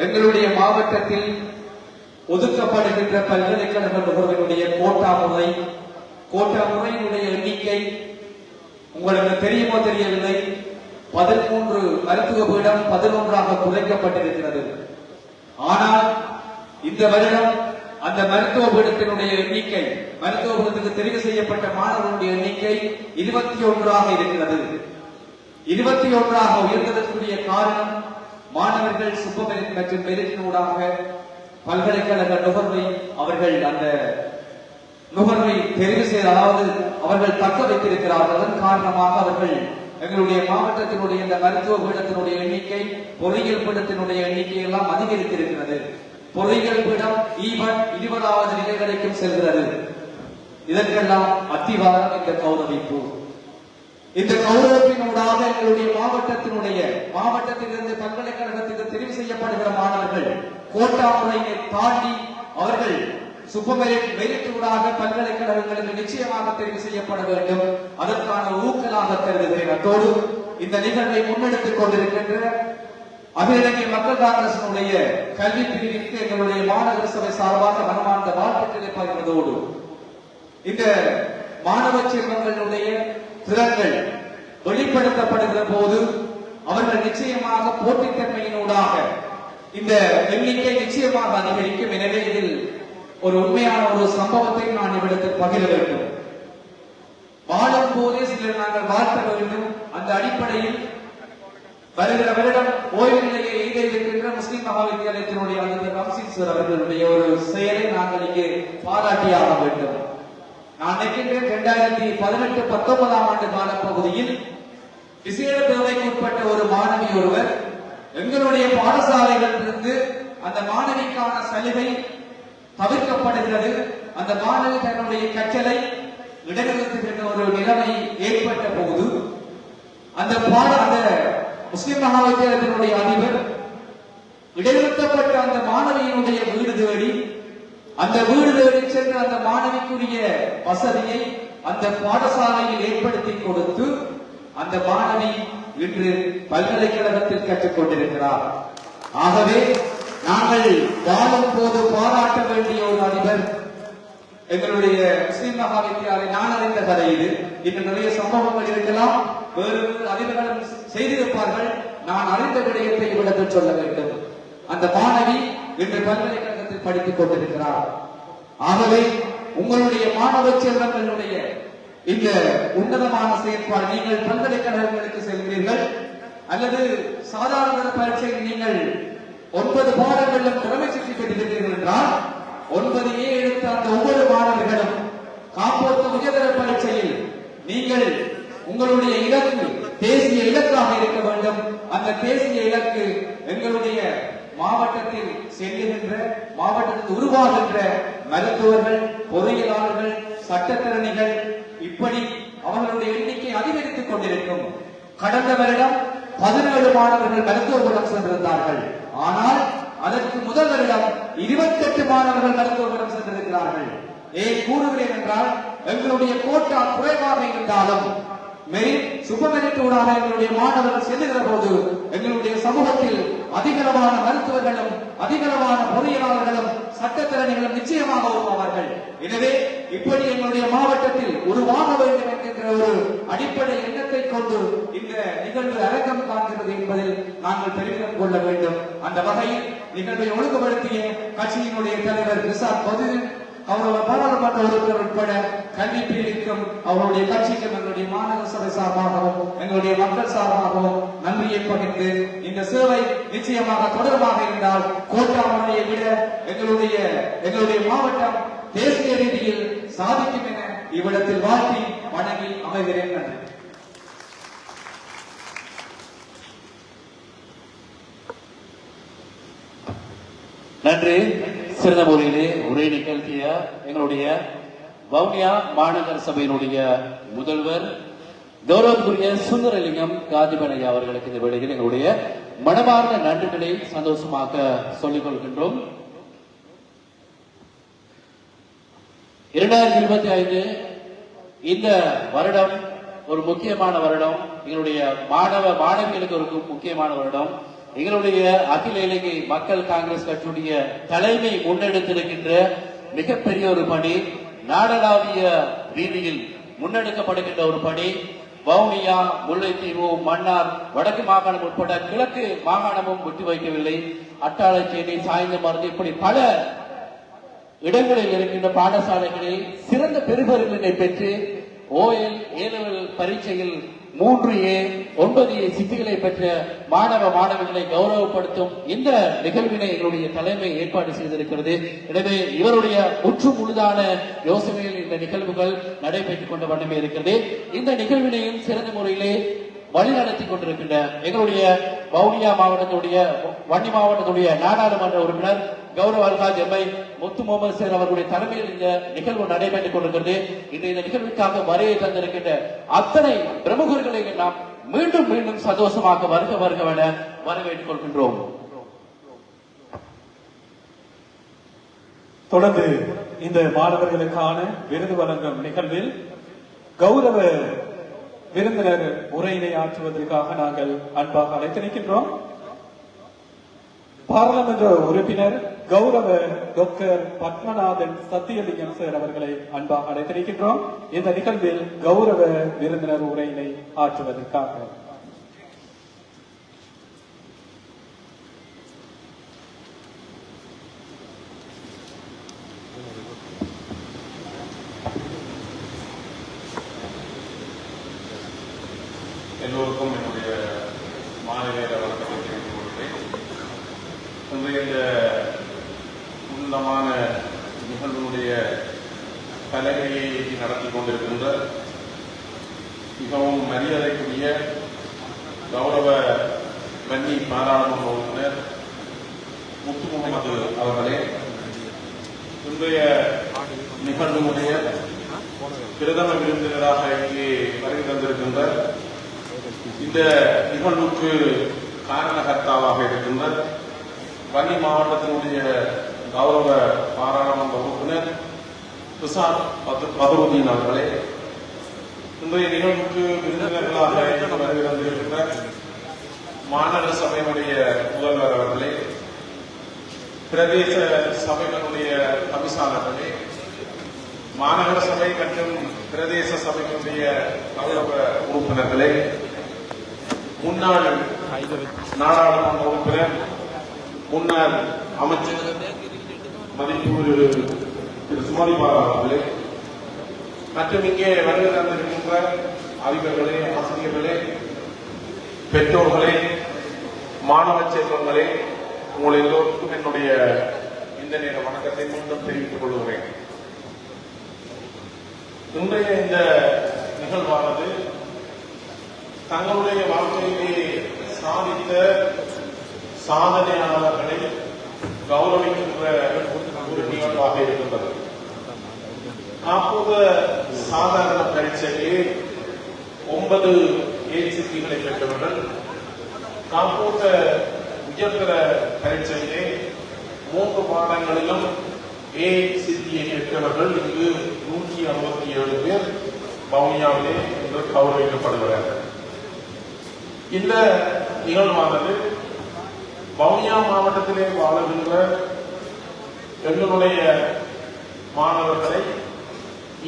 எங்களுடைய மாவட்டத்தில் ஒதுக்கப்படுகின்ற பல்கலைக்கழக நுகர்வினுடைய கோட்டா முறையினுடைய எண்ணிக்கை உங்களுக்கு தெரியுமோ தெரியவில்லை, 13 மருத்துவ பீடம் 11ஆக குறைக்கப்பட்டிருக்கிறது. ஆனால் இந்த வருடம் அந்த மருத்துவ பீடத்தினுடைய எண்ணிக்கை, மருத்துவ பீடத்துக்கு தெரிவு செய்யப்பட்ட மாணவர்களுடைய எண்ணிக்கை 21ஆக இருக்கிறது. 21ஆக உயர்ந்ததற்குரிய காரணம் மாணவர்கள் சுப்பமெரிட் மற்றும் மெரிட்டினூடாக பல்கலைக்கழக நுகர்வை அவர்கள் அந்த நுகர்வை தெரிவு செய்த, அதாவது அவர்கள் தக்க வைத்திருக்கிறார்கள். அதன் காரணமாக அவர்கள் எங்களுடைய மாவட்டத்தினுடைய இந்த மருத்துவ பீடத்தினுடைய எண்ணிக்கை, பொறியியல் பீடத்தினுடைய எண்ணிக்கை எல்லாம் அதிகரித்திருக்கிறது. பொறியியல் பீடம் ஈவன் 20வது நிலை வரைக்கும் செல்கிறது. இதற்கெல்லாம் அத்திவாரம் இந்த கௌரவிப்பு. இந்த கௌரவத்தினூடாக எங்களுடைய மாவட்டத்திலிருந்து பல்கலைக்கழகத்திற்கு தெரிவு செய்யப்படுகிற மாணவர்கள் கோட்டா முறையை தாண்டி அவர்கள் மெரிட்டூடாக பல்கலைக்கழகங்களுக்கு நிச்சயமாக தெரிவு செய்யப்பட வேண்டும். அதற்கான ஊக்கலாக கருதுகிறேன். அத்தோடு இந்த நிகழ்வை முன்னெடுத்துக் கொண்டிருக்கின்ற அகில இலங்கை மக்கள் காங்கிரசினுடைய கல்வி பிரிவிற்கு எங்களுடைய மாநகர சபை சார்பாக மனமார்ந்த வாழ்த்துக்களை பகிர்வதோடு இந்த மாணவ செல்வங்களுடைய திறன்கள் வெளிப்படுத்தப்படுகிற போது அவர்கள் நிச்சயமாக போட்டித்தன்மையினூடாக இந்த எண்ணிக்கை நிச்சயமாக அதிகரிக்கும். எனவே இதில் ஒரு உண்மையான ஒரு சம்பவத்தை நான் இவ்விடத்தில் பகிர வேண்டும். வாழும் போதே சிலர் நாங்கள் வாழ்த்த வேண்டும். அந்த அடிப்படையில் வருகிற வருடம் ஓய்வு நிலையை எய்த இருக்கின்ற முஸ்லிம் மகா வித்தியாலயத்தினுடைய அதிபர் ரம்சீன் சார் அவர்களுடைய ஒரு செயலை நாங்கள் இங்கே பாராட்டியாக வேண்டும். நான் நினைக்கின்றேன் 2018-19 ஆண்டு கால பகுதியில் விசேட தேவைக்கு உட்பட்ட ஒரு மாணவி ஒருவர் எங்களுடைய பாடசாலைகளிலிருந்து அந்த மாணவிக்கான சலுகை தவிர்க்கப்படுகிறது. அந்த மாணவி தன்னுடைய கற்றலை இடைநிறுத்துகின்ற ஒரு நிலைமை ஏற்பட்ட போது அந்த முஸ்லிம் மகா வித்தியாலயத்தினுடைய அதிபர் இடைநிறுத்தப்பட்ட அந்த மாணவியினுடைய வீடு தேடி அந்த வீடு தேடி சென்று அந்த மாணவிக்குரிய வசதியை அந்த பாடசாலையில் ஏற்படுத்தி கொடுத்து அந்த மாணவி இன்று பல்கலைக்கழகத்தில் கற்றுக் கொண்டிருக்கிறார். ஆகவே நாங்கள் வாழும் போது பாராட்ட வேண்டிய ஒரு அதிபர் எங்களுடைய முஸ்லிம் மகா வித்தியாலயம். நான் அறிந்த கதை இது. இன்னும் நிறைய சம்பவங்கள் இருக்கலாம், வேறு அதிபர்களும் செய்திருப்பார்கள். நான் அறிந்த விடயத்தை இவ்விடத்தில் சொல்ல வேண்டும். அந்த மாணவி இன்று பல்கலைக்கழகத்தில் படித்துக் கொண்டிருக்கிறார். ஆகவே உங்களுடைய மாணவ செல்வங்களுடைய இந்த உன்னதமான செயற்பாடு, நீங்கள் பல்கலைக்கழகங்களுக்கு செல்கிறீர்கள் அல்லது சாதாரண பரீட்சையில் நீங்கள் 9 பாடங்களிலும் திறமை சுற்றி பெற்றிருக்கிறீர்கள் என்றால் 9A எடுத்த அந்த ஒவ்வொரு மாணவர்களும் காப்போத்த உயர்தர பரீட்சையில் நீங்கள் உங்களுடைய இலக்கு தேசிய இலக்காக இருக்க வேண்டும். அந்த தேசிய இலக்கு எங்களுடைய மாவட்டத்தில் செல்லுகின்ற, மாவட்டத்தில் உருவாகின்ற மருத்துவர்கள், பொறியியலாளர்கள், சட்டத்திறனிகள், இப்படி அவர்களுடைய எண்ணிக்கை அதிகரித்துக் கொண்டிருக்கும். கடந்த வருடம் 17 மாணவர்கள் மருத்துவபுரம் சென்றிருந்தார்கள். ஆனால் அதற்கு முதல் வருடம் 28 மாணவர்கள் மருத்துவபுரம் சென்றிருக்கிறார்கள். ஏன் கூறுகிறேன் என்றால், எங்களுடைய கோட்டா குறைவாக இருந்தாலும் சுபமெரிட் ஊடாக எங்களுடைய மாணவர்கள் செல்லுகிற போது எங்களுடைய சமூகத்தில் அதிகளவான மருத்துவர்களும் அதிகளவான பொறியியலாளர்களும் சட்டத்திறனிகளும் நிச்சயமாக உருவாவார்கள். எனவே இப்படி எங்களுடைய மாவட்டத்தில் உருவாக வேண்டும் என்கின்ற ஒரு அடிப்படை எண்ணத்தை கொண்டு இந்த நிகழ்வு அரங்கம் காண்கிறது என்பதில் நாங்கள் பெருமிதம் கொள்ள வேண்டும். அந்த வகையில் நிகழ்வை ஒழுங்குபடுத்திய கட்சியினுடைய தலைவர் ரிசாத் பதுவின் அவரோட பாராளுமன்ற உறுப்பினர் உட்பட கல்வி பிரிவிற்கும் அவருடைய கட்சிக்கும் எங்களுடைய மாநகர சபை சார்பாகவும் எங்களுடைய மக்கள் சார்பாகவும் நன்றியை பகிர்ந்து, இந்த சேவை நிச்சயமாக தொடர்பாக இருந்தால் கோட்டா முறையை விட எங்களுடைய மாவட்டம் தேசிய ரீதியில் சாதிக்கும் என இவ்விடத்தில் வாழ்த்தி வணங்கி அமைகிறேன். நன்றி. சிறந்த முறையிலே உரை நிகழ்த்திய எங்களுடைய வவுனியா மாநகர சபையினுடைய முதல்வர் கௌரவத்துக்குரிய சுந்தரலிங்கம் காதிபனையா அவர்களுக்கு இந்த வேளையில் எங்களுடைய மனமார்ந்த நன்றிகளை சந்தோஷமாக சொல்லிக் கொள்கின்றோம். 2025 இந்த வருடம் ஒரு முக்கியமான வருடம். எங்களுடைய மாணவிகளுக்கு ஒரு முக்கியமான வருடம். எங்களுடைய அகில இலங்கை மக்கள் காங்கிரஸ் கட்சியுடைய தலைமை முன்னெடுத்திருக்கின்ற மிகப்பெரிய ஒரு பணி, நாடளாவிய ரீதியில் முன்னெடுக்கப்படுகின்ற ஒரு பணி. வவுனியா, முல்லைத்தீவு, மன்னார், வடக்கு மாகாணம் உட்பட கிழக்கு மாகாணமும் விட்டு வைக்கவில்லை. அட்டாளச்சேரி, சாய்ந்தமருது, இப்படி பல இடங்களில் இருக்கின்ற பாடசாலைகளில் சிறந்த பெறுபவர்களை பெற்று OL A-level பரீட்சையில் 3A 9A சித்திகளை பெற்ற மாணவிகளை கௌரவப்படுத்தும் இந்த நிகழ்வினை எங்களுடைய தலைமை ஏற்பாடு செய்திருக்கிறது. எனவே இவருடைய முற்று முழுதான யோசனையில் இந்த நிகழ்வுகள் நடைபெற்றுக் கொண்ட வண்ணமே இருக்கிறது. இந்த நிகழ்வினையும் சிறந்த முறையிலே வழிநடத்தி கொண்டிருக்கின்ற எங்களுடைய வவுனியா மாவட்டத்துடைய வன்னி மாவட்டத்துடைய நாடாளுமன்ற உறுப்பினர் கௌரவ அல்ஹாஜ் எம்ஐ முத்து முகமது சேர் அவர்களுடைய தலைமையில் இந்த நிகழ்வு நடைபெற்றுக் கொண்டிருக்கிறது. இந்த நிகழ்வுக்காக வருகை தந்திருக்கின்ற அத்தனை பிரமுகர்களை நாம் மீண்டும் மீண்டும் சந்தோஷமாக வருக என வரவேற்றுக் கொள்கின்றோம். தொடர்ந்து இந்த மாணவர்களுக்கான விருது வழங்கும் நிகழ்வில் கௌரவ விருந்தினர் உரையினை ஆற்றுவதற்காக நாங்கள் அன்பாக அழைத்திருக்கின்றோம். பாராளுமன்ற உறுப்பினர் கௌரவ டாக்டர் பத்மநாதன் சத்தியலிங்கம் சார் அவர்களை அன்பாக அழைத்திருக்கின்றோம். இந்த நிகழ்வில் கௌரவ விருந்தினர் உரையினை ஆற்றுவதற்காக. எல்லோருக்கும் என்னுடைய மாலை நேர வணக்கத்தை தெரிவித்துக் கொள்கிறேன். இன்றைய இந்த உன்னதமான நிகழ்வினுடைய தலைமையை நடத்தி கொண்டிருக்கின்ற மிகவும் மரியாதைக்குரிய கௌரவ வன்னி பாராளுமன்ற உறுப்பினர் முத்து முகமது அவர்களே, இன்றைய நிகழ்வினுடைய பிரதம விருந்தினராக இங்கே வருகை தந்திருக்கின்ற இந்த நிகழ்வுக்கு காரணகர்த்தாவாக இருக்கின்ற வன்னி மாவட்டத்தினுடைய கௌரவ பாராளுமன்ற உறுப்பினர் பிரசாத் பதருதீன் அவர்களே, இன்றைய நிகழ்வுக்கு விருந்தினர்களாக வருகை தந்திருக்கின்ற மாநகர சபையினுடைய முதல்வர் அவர்களே, பிரதேச சபைகளுடைய கமிஷனர்களே, மாநகர சபை மற்றும் பிரதேச சபைகளுடைய கௌரவ உறுப்பினர்களே, முன்னாள் நாடாளுமன்ற உறுப்பினர், முன்னாள் அமைச்சர் மதிப்பு திரு சுமதிபாலா அவர்களே, மற்றும் இங்கே வருகை தந்திருக்கின்ற அதிபர்களே, ஆசிரியர்களே, பெற்றோர்களே, மாணவ செல்வங்களே, உங்கள் எல்லோருக்கும் என்னுடைய இந்த நேர வணக்கத்தை மீண்டும் தெரிவித்துக் கொள்கிறேன். இன்றைய இந்த நிகழ்வானது தங்களுடைய வாழ்க்கையிலே சாதித்த சாதனையாளர்களை கௌரவிக்கின்ற ஒரு நிகழ்வாக இருக்கின்றது. காப்போத சாதாரண பரீட்சையிலே 9 ஏசிகளை பெற்றவர்கள், காப்போத உயர்தர பரீட்சையிலே 3 பாடங்களிலும் ஏ சித்தியை பெற்றவர்கள் இங்கு 167 பேர் வவுனியாவிலே இன்று கௌரவிக்கப்படுகிறார்கள். இந்த நிகழ்வானது வவுனியா மாவட்டத்திலே வாழுகின்ற எங்களுடைய மாணவர்களை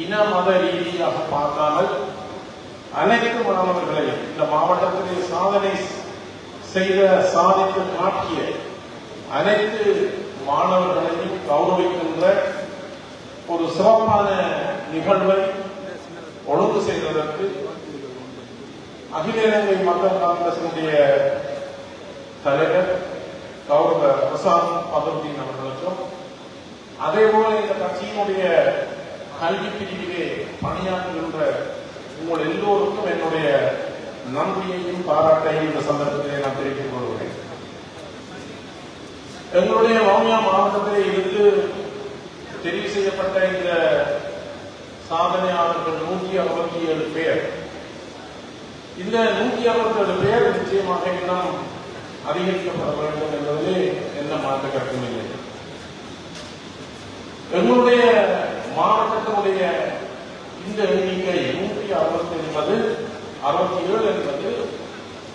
இன மத ரீதியாக பார்க்காமல் அனைத்து மாணவர்களை இந்த மாவட்டத்திலே சாதனை செய்த சாதித்து காட்டிய அனைத்து மாணவர்களையும் கௌரவிக்கின்ற ஒரு சிறப்பான நிகழ்வை ஒழுங்கு செய்வதற்கு அகில இலங்கை மக்கள் காங்கிரசினுடைய தலைவர் கௌரவ பிரசாத் பதருதீன் அவர்களுக்கும், அதேபோல இந்த கட்சியினுடைய கல்வி பிரிவிலே பணியாற்றுகின்ற உங்கள் எல்லோருக்கும் என்னுடைய நன்றியையும் பாராட்டையும் இந்த சந்தர்ப்பத்திலே நான் தெரிவித்துக் கொள்கிறேன். எங்களுடைய வவுனியா மாவட்டத்திலே இருந்து தெரிவு செய்யப்பட்ட இந்த சாதனையாளர்கள் 167 பேர். இந்த 167 பேர் நிச்சயமாக இன்னும் அதிகரிக்கப்பட வேண்டும் என்பதிலே எந்த மாற்று கருத்தும் இல்லை. எங்களுடைய மாவட்டத்தினுடைய இந்த எண்ணிக்கை 167 என்பது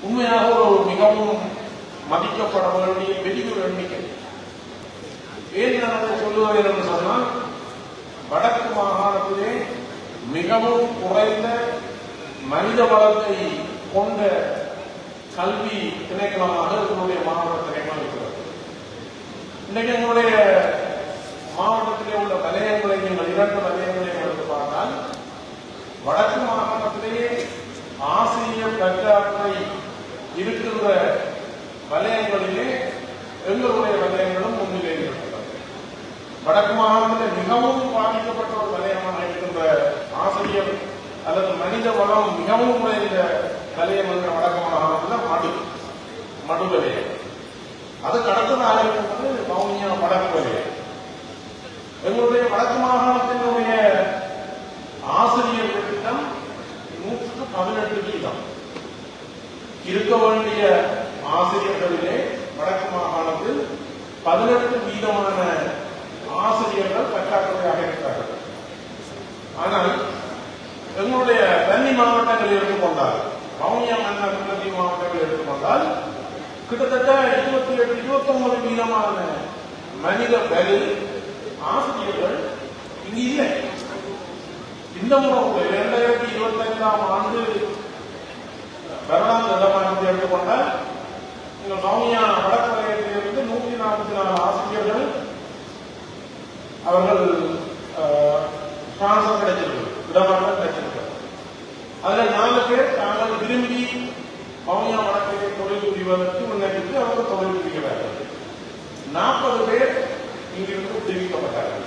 உண்மையாக ஒரு மிகவும் மதிக்கப்பட வேண்டிய பெரிய ஒரு எண்ணிக்கை. ஏன் நான் சொல்லுவேன் என்று சொன்னால், வடக்கு மாகாணத்திலே மிகவும் குறைந்த மனித வளத்தை கொண்ட கல்வி திணைக்களமாக எங்களுடைய மாவட்ட திணைக்களம் இருக்கிறது. இன்றைக்கு எங்களுடைய மாவட்டத்திலே உள்ள வலயங்களை நீங்கள் 2 வலயங்களை எடுத்து பார்த்தால், வடக்கு மாகாணத்திலேயே ஆசிரியர் பற்றாக்குறை இருக்கின்ற வலயங்களிலே எங்களுடைய வலயங்களும் முன்னிலை இருக்கிறது. வடக்கு மாகாணத்தில் மிகவும் பாதிக்கப்பட்ட ஒரு வலயமாக இருக்கின்ற ஆசிரியர் அல்லது மனித வளம் மிகவும் குறைந்த வலயம் என்ற வடக்கு மாகாணத்தில் மடு வலயம். அதுக்கு அடுத்ததாக இருக்கின்றது வவுனியா வடக்கு வலயம். எங்களுடைய வடக்கு மாகாணத்தினுடைய ஆசிரியர் திட்டம் 118% இருக்க வேண்டிய ஆசிரியர்களிலே வடக்கு மாகாணத்தில் 18% ஆசிரியர்கள் பற்றாக்குறையாக இருக்கிறார்கள். ஆனால் எங்களுடைய வன்னி மாவட்டங்களை எடுத்துக்கொண்டால், வவுனியா மன்னார் மாவட்டங்களை எடுத்துக்கொண்டால் கிட்டத்தட்ட 27 28-29% மனித வலு ஆசிரியர்கள் இங்கு இல்லை. இந்த முறை 2025ஆம் ஆண்டு வரலாற்று இடமானத்தை எடுத்துக்கொண்டால் நீங்கள் வவுனியா வடக்கு வலயத்திலிருந்து 144 ஆசிரியர்கள் அவர்கள் டிரான்ஸ்பர் கிடைச்சிருக்கு, இடமாற்றம் கிடைச்சிருக்கு. அதுல 4 பேர் தாங்கள் விரும்பி வவுனியா வடக்கு தொழில் புரிவதற்கு முன்னெடுத்து அவர்கள் தொழில் புரிகிறார்கள். 40 பேர் இங்கிருந்து தெரிவிக்கப்பட்டார்கள்.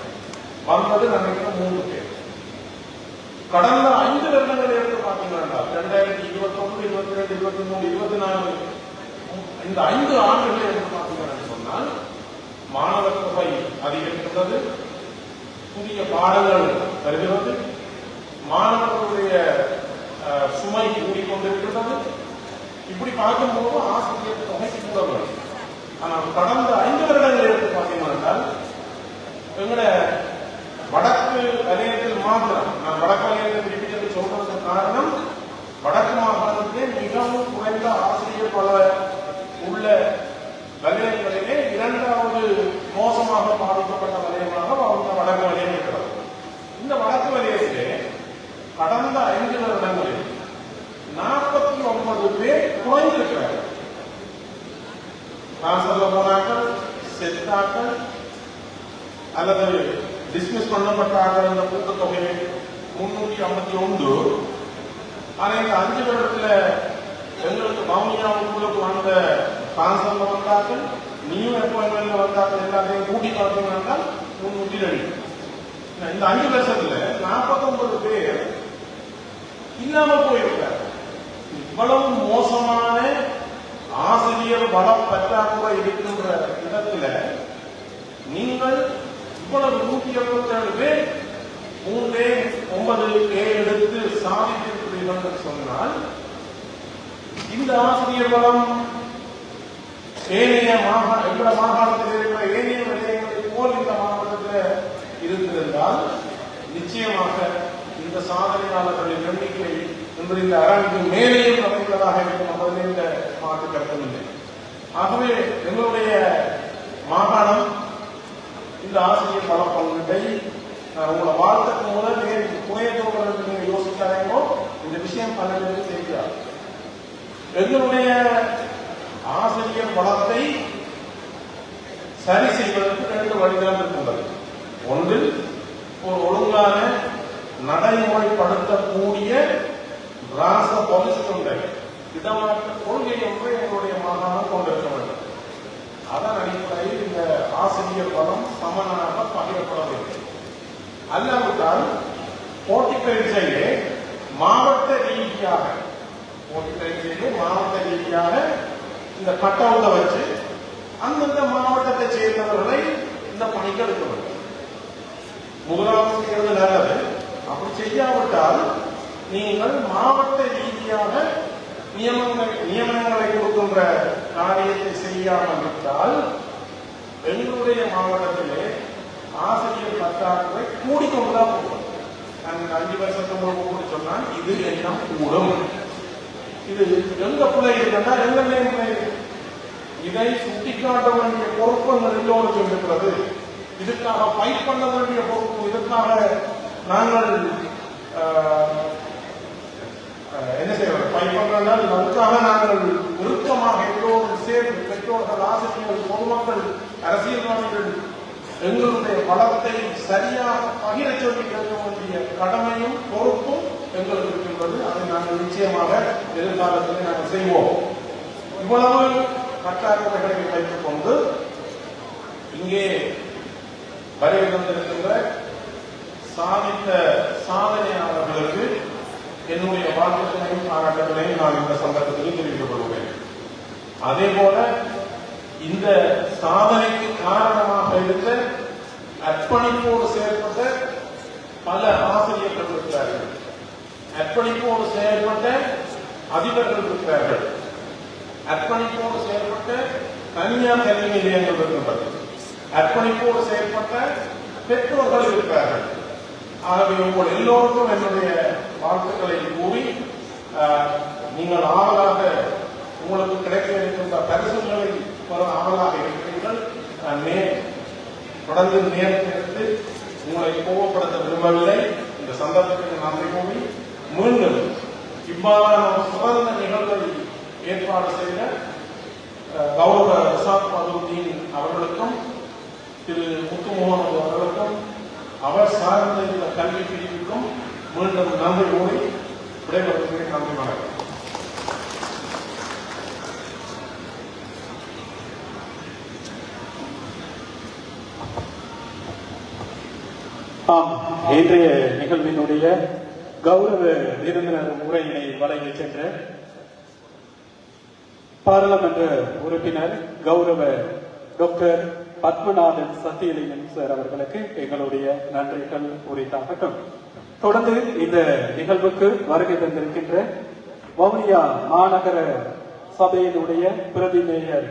வந்தது நினைக்கிற 3 பேர். கடந்த 5 வருடங்களை எடுத்து பார்த்தீங்கன்னா 2021, 22, 23, 24 இந்த 5 ஆண்டுகளை எடுத்து பார்த்தீங்கன்னு சொன்னால் மாணவர் தொகை அதிகரிக்கின்றது, புதிய பாடங்கள் வருகிறது, மாணவர்களுடைய சுமை கூடிக்கொண்டிருக்கிறது. இப்படி பார்க்கும்போது ஆசிரியர் தொகை கூட வரும். ஆனால் கடந்த 5 வருடங்களை எடுத்து பார்த்தீங்கன்னா எங்கட வடக்கு வலயத்தில் மாத்திரம், நான் வடக்கு வலயத்தை திருப்பி சொல்றதுக்கு காரணம் வடக்கு மாகாணத்திலே மிகவும் குறைந்த ஆசிரியர் பல உள்ள வலயங்களிலே 2வது மோசமாக பாதிக்கப்பட்ட வலயமாக அவங்க வடக்கு வலயம் இருக்கிறது. இந்த வடக்கு வலயத்திலே கடந்த 5 வருடங்களில் 49 பேர் குறைந்திருக்கிறார்கள். டிரான்ஸ்பர்ல போனாக்கள், செத்தாக்கள் அல்லது டிஸ்மிஸ் பண்ணப்பட்ட ஆக்கள் என்ற கூட்டத்தொகை 351. ஆனா இந்த 5 வருடத்துல எங்களுக்கு வவுனியாவுக்குள்ளுக்கு வந்த டிரான்ஸ்பர்ல வந்தாக்கள், நியூ அப்பாயின்மெண்ட்ல வந்தாக்கள் எல்லாத்தையும் கூட்டி பார்த்தீங்கன்னா 302. இந்த 5 வருஷத்துல 49 பேர் இல்லாம போயிருக்காங்க. இவ்வளவு மோசமான ஆசிரியர் வள பற்றாக்குறை இருக்கின்ற இடத்துல நீங்கள் இவ்வளவு 177 பேர் 3-9 எடுத்து சாதித்திருக்கிறீர்கள் என்று சொன்னால் இந்த ஆசிரியர் வளம் ஏனைய எங்கள மாகாணத்தில் இருக்கிற ஏனைய விடயங்களை போல் இந்த மாவட்டத்தில் இருந்திருந்தால் நிச்சயமாக இந்த சாதனையாளர்களின் எண்ணிக்கை என்று இந்த அரங்கு மேலேயும் அமைந்ததாக இருக்கும் என்பதில் இந்த மாற்று கருத்தமில்லை. ஆகவே எங்களுடைய மாகாணம் இந்த ஆசிரியர் பல பங்கை உங்களை வாழ்த்துக்கு முதல் குறையத்தோடு நீங்க யோசிக்காதீங்களோ, இந்த விஷயம் பல பேருக்கு செய்கிறார். எங்களுடைய ஆசிரியர் வளத்தை சரி செய்வதற்கு 2 வழிதான் இருக்கின்றது. ஒன்று, ஒரு ஒழுங்கான நடைமுறைப்படுத்தக்கூடிய ராச பாலிசி கொண்ட இடமாற்ற கொள்கை ஒன்றை எங்களுடைய மாகாணம் கொண்டிருக்க வேண்டும். அதன் அடிப்படையில் இந்த ஆசிரியர் வளம் சமனாக பகிரப்பட வேண்டும். அல்லாவிட்டால் போட்டி பரீட்சையிலே மாவட்ட ரீதியாக இந்த கட்டவுண்டை வச்சு அந்தந்த மாவட்டத்தை சேர்ந்தவர்களை இந்த பணிக்கு எடுக்க வேண்டும். முதலாவது செய்வது நல்லது. அப்படி செய்யாவிட்டால் நீங்கள் மாவட்ட ரீதியாக நியமனங்களை கொடுக்கின்ற காரியத்தை செய்யாமல் விட்டால் எங்களுடைய மாவட்டத்திலே ஆசிரியர் பற்றாக்குறை கூடிக்கொண்டுதான் போகும். நான் 5 வருஷத்துக்கு கூட சொன்னால் இது எண்ணம் கூடும். இது எங்க பிள்ளை இருக்குன்னா எங்களையும் பிள்ளை இருக்கு. இதை சுட்டிக்காட்ட வேண்டிய பொறுப்பு எல்லோருக்கும் இருக்கிறது. இதுக்காக ஃபைட் பண்ண வேண்டிய பொறுப்பு, இதற்காக நாங்கள் என்ன செய்வோம், ஃபைட் பண்றதால் அதுக்காக நாங்கள் நெருக்கமாக எல்லோரும் சேர்ந்து பெற்றோர்கள், ஆசிரியர்கள், பொதுமக்கள், அரசியல்வாதிகள் எங்களுடைய வளத்தை சரியாக பகிர சொல்லி கேட்க வேண்டிய கடமையும் பொறுப்பும் எங்களுக்கு இருக்கின்றது. அதை நாங்கள் நிச்சயமாக எதிர்காலத்தில் நாங்கள் செய்வோம். இவ்வளவு கட்டாயங்களை வைத்துக் கொண்டு இங்கே வருகை தந்திருக்கின்ற சாதித்த சாதனையாளர்களுக்கு என்னுடைய வாழ்த்துக்களையும் பாராட்டுகளையும் நான் இந்த சந்தர்ப்பத்தில் தெரிவித்துக் கொள்கிறேன். அதே போல இந்த சாதனைக்கு காரணமாக இருந்த அர்ப்பணிப்போடு செயல்பட்ட பல ஆசிரியர்கள் இருக்கிறார்கள், அர்ப்பணிப்போடு செயல்பட்ட அதிபர்கள் இருக்கிறார்கள், அர்ப்பணிப்போடு செயல்பட்ட தனியார் கல்வி நிலையங்கள் இருக்கின்றது, அர்ப்பணிப்போடு செயல்பட்ட பெற்றோர்கள் இருக்கிறார்கள். ஆகவே உங்கள் எல்லோருக்கும் என்னுடைய வாழ்த்துக்களை கூறி நீங்கள் ஆவலாக உங்களுக்கு கிடைக்க இருக்கின்ற பரிசுகளை ஆவலாக இருக்கிறீர்கள். தொடர்ந்து நேரத்திற்கு உங்களை கோபப்படுத்த விரும்பவில்லை. இந்த சந்தர்ப்பத்தில் நன்றி கூறி மீண்டும் இவ்வாறான ஒரு சிறந்த நிகழ்வை ஏற்பாடு செய்த கௌரவ ரிசாத் பதுருதீன் அவர்களுக்கும் திரு முத்துமோகன் அவர்களுக்கும் அவர் சார்ந்த இந்த கல்வி பிரிவுக்கும் மீண்டும் நன்றி கூறி விடைபெறுகிறேன். நன்றி, வணக்கம். இன்றைய நிகழ்வினுடைய கௌரவ விருந்தினர் உரையினை வழங்கி சென்ற பாராளுமன்ற உறுப்பினர் கௌரவ டாக்டர் பத்மநாதன் சத்தியலிங்கம் சார் அவர்களுக்கு எங்களுடைய நன்றிகள் உரித்தாகட்டும். தொடர்ந்து இந்த நிகழ்வுக்கு வருகை தந்திருக்கின்ற வவுனியா மாநகர சபையினுடைய பிரதி மேயர்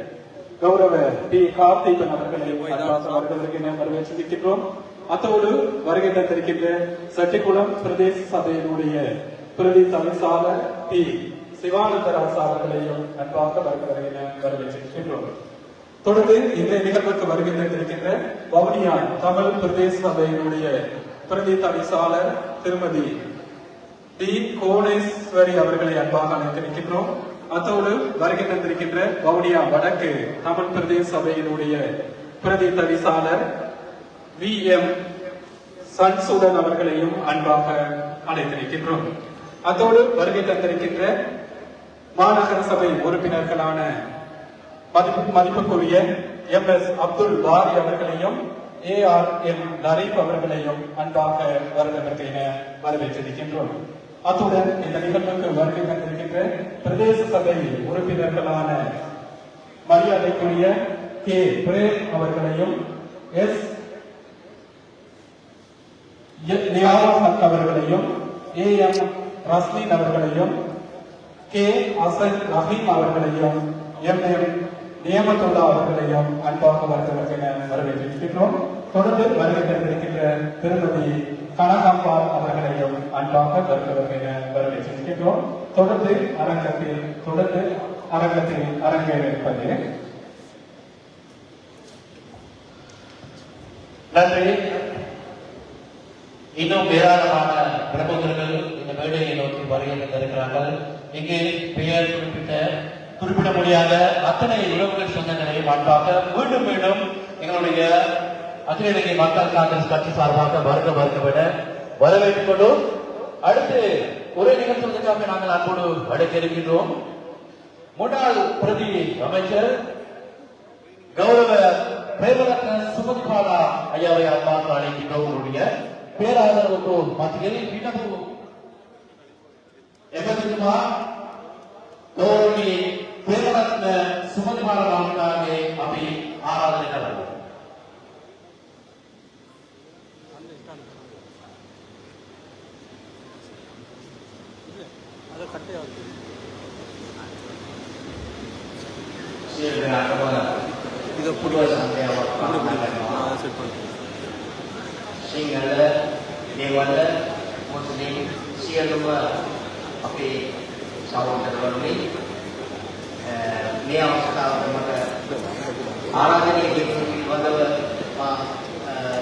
கௌரவ டி கார்த்திகன் அவர்களுக்கு வரவேற்றிருக்கின்றோம். அத்தோடு வருகை தந்திருக்கின்ற சட்டிக்குளம் பிரதேச சபையினுடைய பிரதி தவிசாளர் டி சிவானந்தராஜ் அவர்களையும் அன்பாக வரவேற்றிருக்கின்றோம். தொடர்ந்து இந்த நிகழ்வுக்கு வருகை தந்திருக்கின்ற வவுனியா தமிழ் பிரதேச சபையினுடைய பிரதி தவிசாளர் திருமதி டி கோணேஸ்வரி அவர்களை அன்பாக அழைத்திருக்கின்றோம். அத்தோடு வருகை தந்திருக்கின்ற வவுனியா வடக்கு தமிழ் பிரதேச சபையினுடைய பிரதி தவிசாளர் வி எம் சன்சுடன் அவர்களையும் அன்பாக அழைத்திருக்கின்றோம். அத்தோடு வருகை தந்திருக்கின்ற மாநகர சபை உறுப்பினர்களான மதிப்புக்குரிய எம் எஸ் அப்துல் பாரி அவர்களையும் ARM லரீப் அவர்களையும் அன்பாக வருடத்திற்கென வரவேற்றிருக்கின்றோம். அத்துடன் இந்த நிகழ்வுக்கு வருகை தந்திருக்கின்ற பிரதேச சபை உறுப்பினர்களான மரியாதைக்குரிய கே பிரேம் அவர்களையும் எஸ் நியாமத் அவர்களையும் AM ரஸ்மின் அவர்களையும் கே அசத் ரஹீம் அவர்களையும் MM நியமத்துல்லா அவர்களையும் அன்பாக வருவதற்கென வரவேற்றிருக்கின்றோம். தொடர்ந்து வருகை தந்திருக்கின்ற திருமதி கனகாம்பாள் அவர்களையும் அன்பாக வருவதற்கென வரவேற்றிருக்கின்றோம். தொடர்ந்து அரங்கத்தில் அரங்கேற்பது நன்றி. இன்னும் ஏராளமான பிரபுகர்கள் இந்த மேடையை நோக்கி வருகை தந்திருக்கிறார்கள். இங்கே பெயர் குறிப்பிட முடியாத அத்தனை உறவுகள் சொந்தங்களையும் அன்பாக மீண்டும் மீண்டும் எங்களுடைய அகில இலங்கை மக்கள் காங்கிரஸ் கட்சி சார்பாக வருகவிட வரவேற்றுக் கொண்டோம். அடுத்து ஒரே நிகழ்ச்சிக்காக நாங்கள் அன்போடு அழைக்க இருக்கின்றோம். முன்னாள் பிரதி அமைச்சர் கௌரவ பிரேமரத்ன சுமதிபாலா ஐயாவை அன்பாக அழைக்கின்றோம். உங்களுடைய பேராதரவுக்கு மத்தியில் வினவு எவ்வளவுமா गौरवनीय प्रेमरत्न सुमतिबाला रामकागे अभी आराधना कर रहे हैं. இது புது සිංහල දේවල් මුස්ලිම් සියලුම අපේ සහෝදරවරුනි මේ අවස්ථාවට මට ආරාධනය කිරීම පිළිබඳව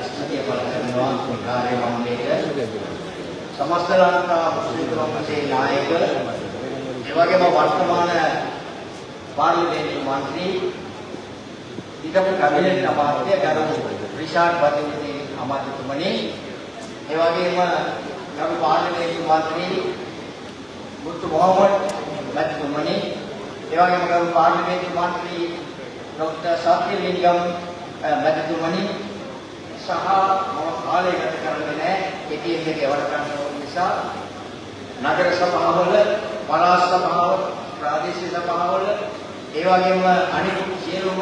ස්තුතිය පළ කරනවා කාර්ය මණ්ඩලයට සමස්ත ලංකා මුස්ලිම් කොමිටුවේ නායක ඒ වගේම වර්තමාන පාර්ලිමේන්තු මන්ත්‍රී ඊටම කැබිනට් අමාත්‍ය ගරු රිෂාඩ් බදිමුදි අමාත්‍යතුමනි ඒ වගේම ගරු පාර්ලිමේන්තු මන්ත්‍රී මුතු මොහමඩ් මැතිතුමනි ඒ වගේම ගරු පාර්ලිමේන්තු මන්ත්‍රී ડોક્ટર සත්‍යලිංගම් මැතිතුමනි සහ මම කාලය ගත කරන්නේ නැහැ ATM එකේ වැඩ කරන නිසා නගර සභාවල පළාත් සභාව ප්‍රාදේශීය සභාවල ඒ වගේම අනිකුත් සියලුම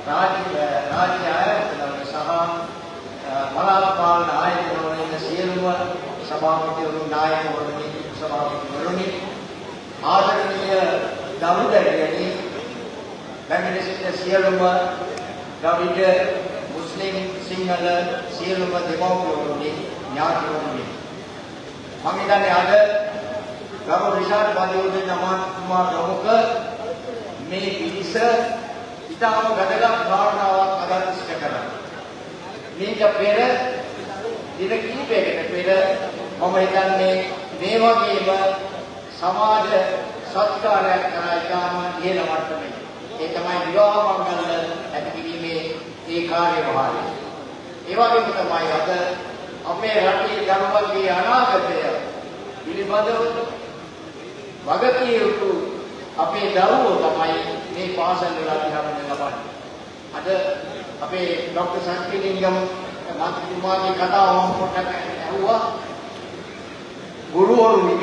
රාජ්‍ය ආයතන සහ පළාත් පාලන ආයතනවල ඉන්න සියලුම සභාපතිවරු නායකවරුනි සභාපතිවරුනි ආදරණීය ගෞරවණීය බැංගලිසිට සියලුම ගවිඩ මුස්ලිම් සිංහල සියලුම දෙමව්පියෝරුනි ඥාතිවරුනි මම හිතන්නේ අද ගරු රිෂාඩ් බදිමුදි අමාත්‍යතුමා ප්‍රමුඛ මේ පිරිස ඉතාම වැදගත් භාවනාවක් අද ඉෂ්ට කරා. මේක පෙර දින කිහිපයකට පෙර මම හිතන්නේ මේ වගේම සමාජ සත්කාරයක් කරා ඉතාම ඉහළ මට්ටමේ. ඒ තමයි විවාහ මංගල ඇතිවීමේ ඒ කාර්යභාරය. ඒ වගේම තමයි අද අපේ රටේ දරුවන්ගේ අනාගතය පිළිබඳව වගකිය යුතු අපේ දරුවෝ තමයි මේ පාසල් වල අධ්‍යාපනය ලබන්නේ. අද අපේ ડોક્ટર සංකීර්ණිංගම් මන්ත්‍රීතුමාගේ කතාව මම පොඩ්ඩක් අහුවා. ගුරුවරු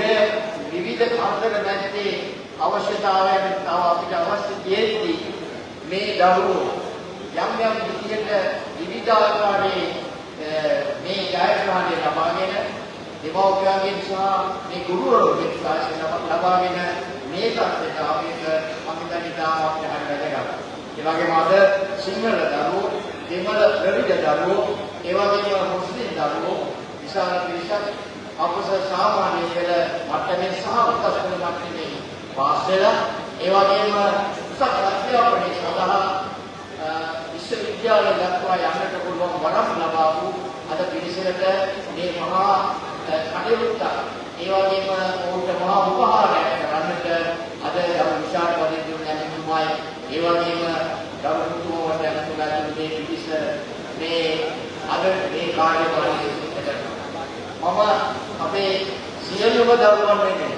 විවිධ කාර්යර නැත්තේ අවශ්‍යතාවයන් තව අපිට අවශ්‍ය දෙයේදී මේ දරුවෝ යම් යම් විදිහට විවිධාකාරයේ මේ ජයග්‍රහණය ලබාගෙන දෙමව්පියන්ගෙන් සහ මේ ගුරුවරුන්ගෙන් ආශිර්වාද ලබාගෙන මේ තත්ත්වයට අපිට අමිතනිතාවක් හැදගන්නවා. ඒ වගේම අද සිංහල දරුවෝ, දෙමළ ප්‍රවිධ දරුවෝ, ඒ වගේම මුස්ලිම් දරුවෝ විශාල පිරිසක් අපස සාමාන්‍ය පෙළ මට්ටමේ සහ උසස් පෙළ මට්ටමේ පාස් වෙලා ඒ වගේම උසස් අධ්‍යාපනයේ සඳහා විශ්වවිද්‍යාල දක්වා යන්නට පුළුවන් වරම් ලබාවු අද පිරිසකට මේ මහා කටයුත්ත ඒ වගේම ඔවුන්ට මහා උපහාරයක් කරන්නට අද ගරු විශාල පදිතුරු නැතිතුමායි ඒ වගේම ගරු මුතුමවට ඇතුළත් මේ පිරිස මේ අද මේ කාර්යභාරය සිදු කරනවා. මම අපේ සියලුම දරුවන් වෙන්නේ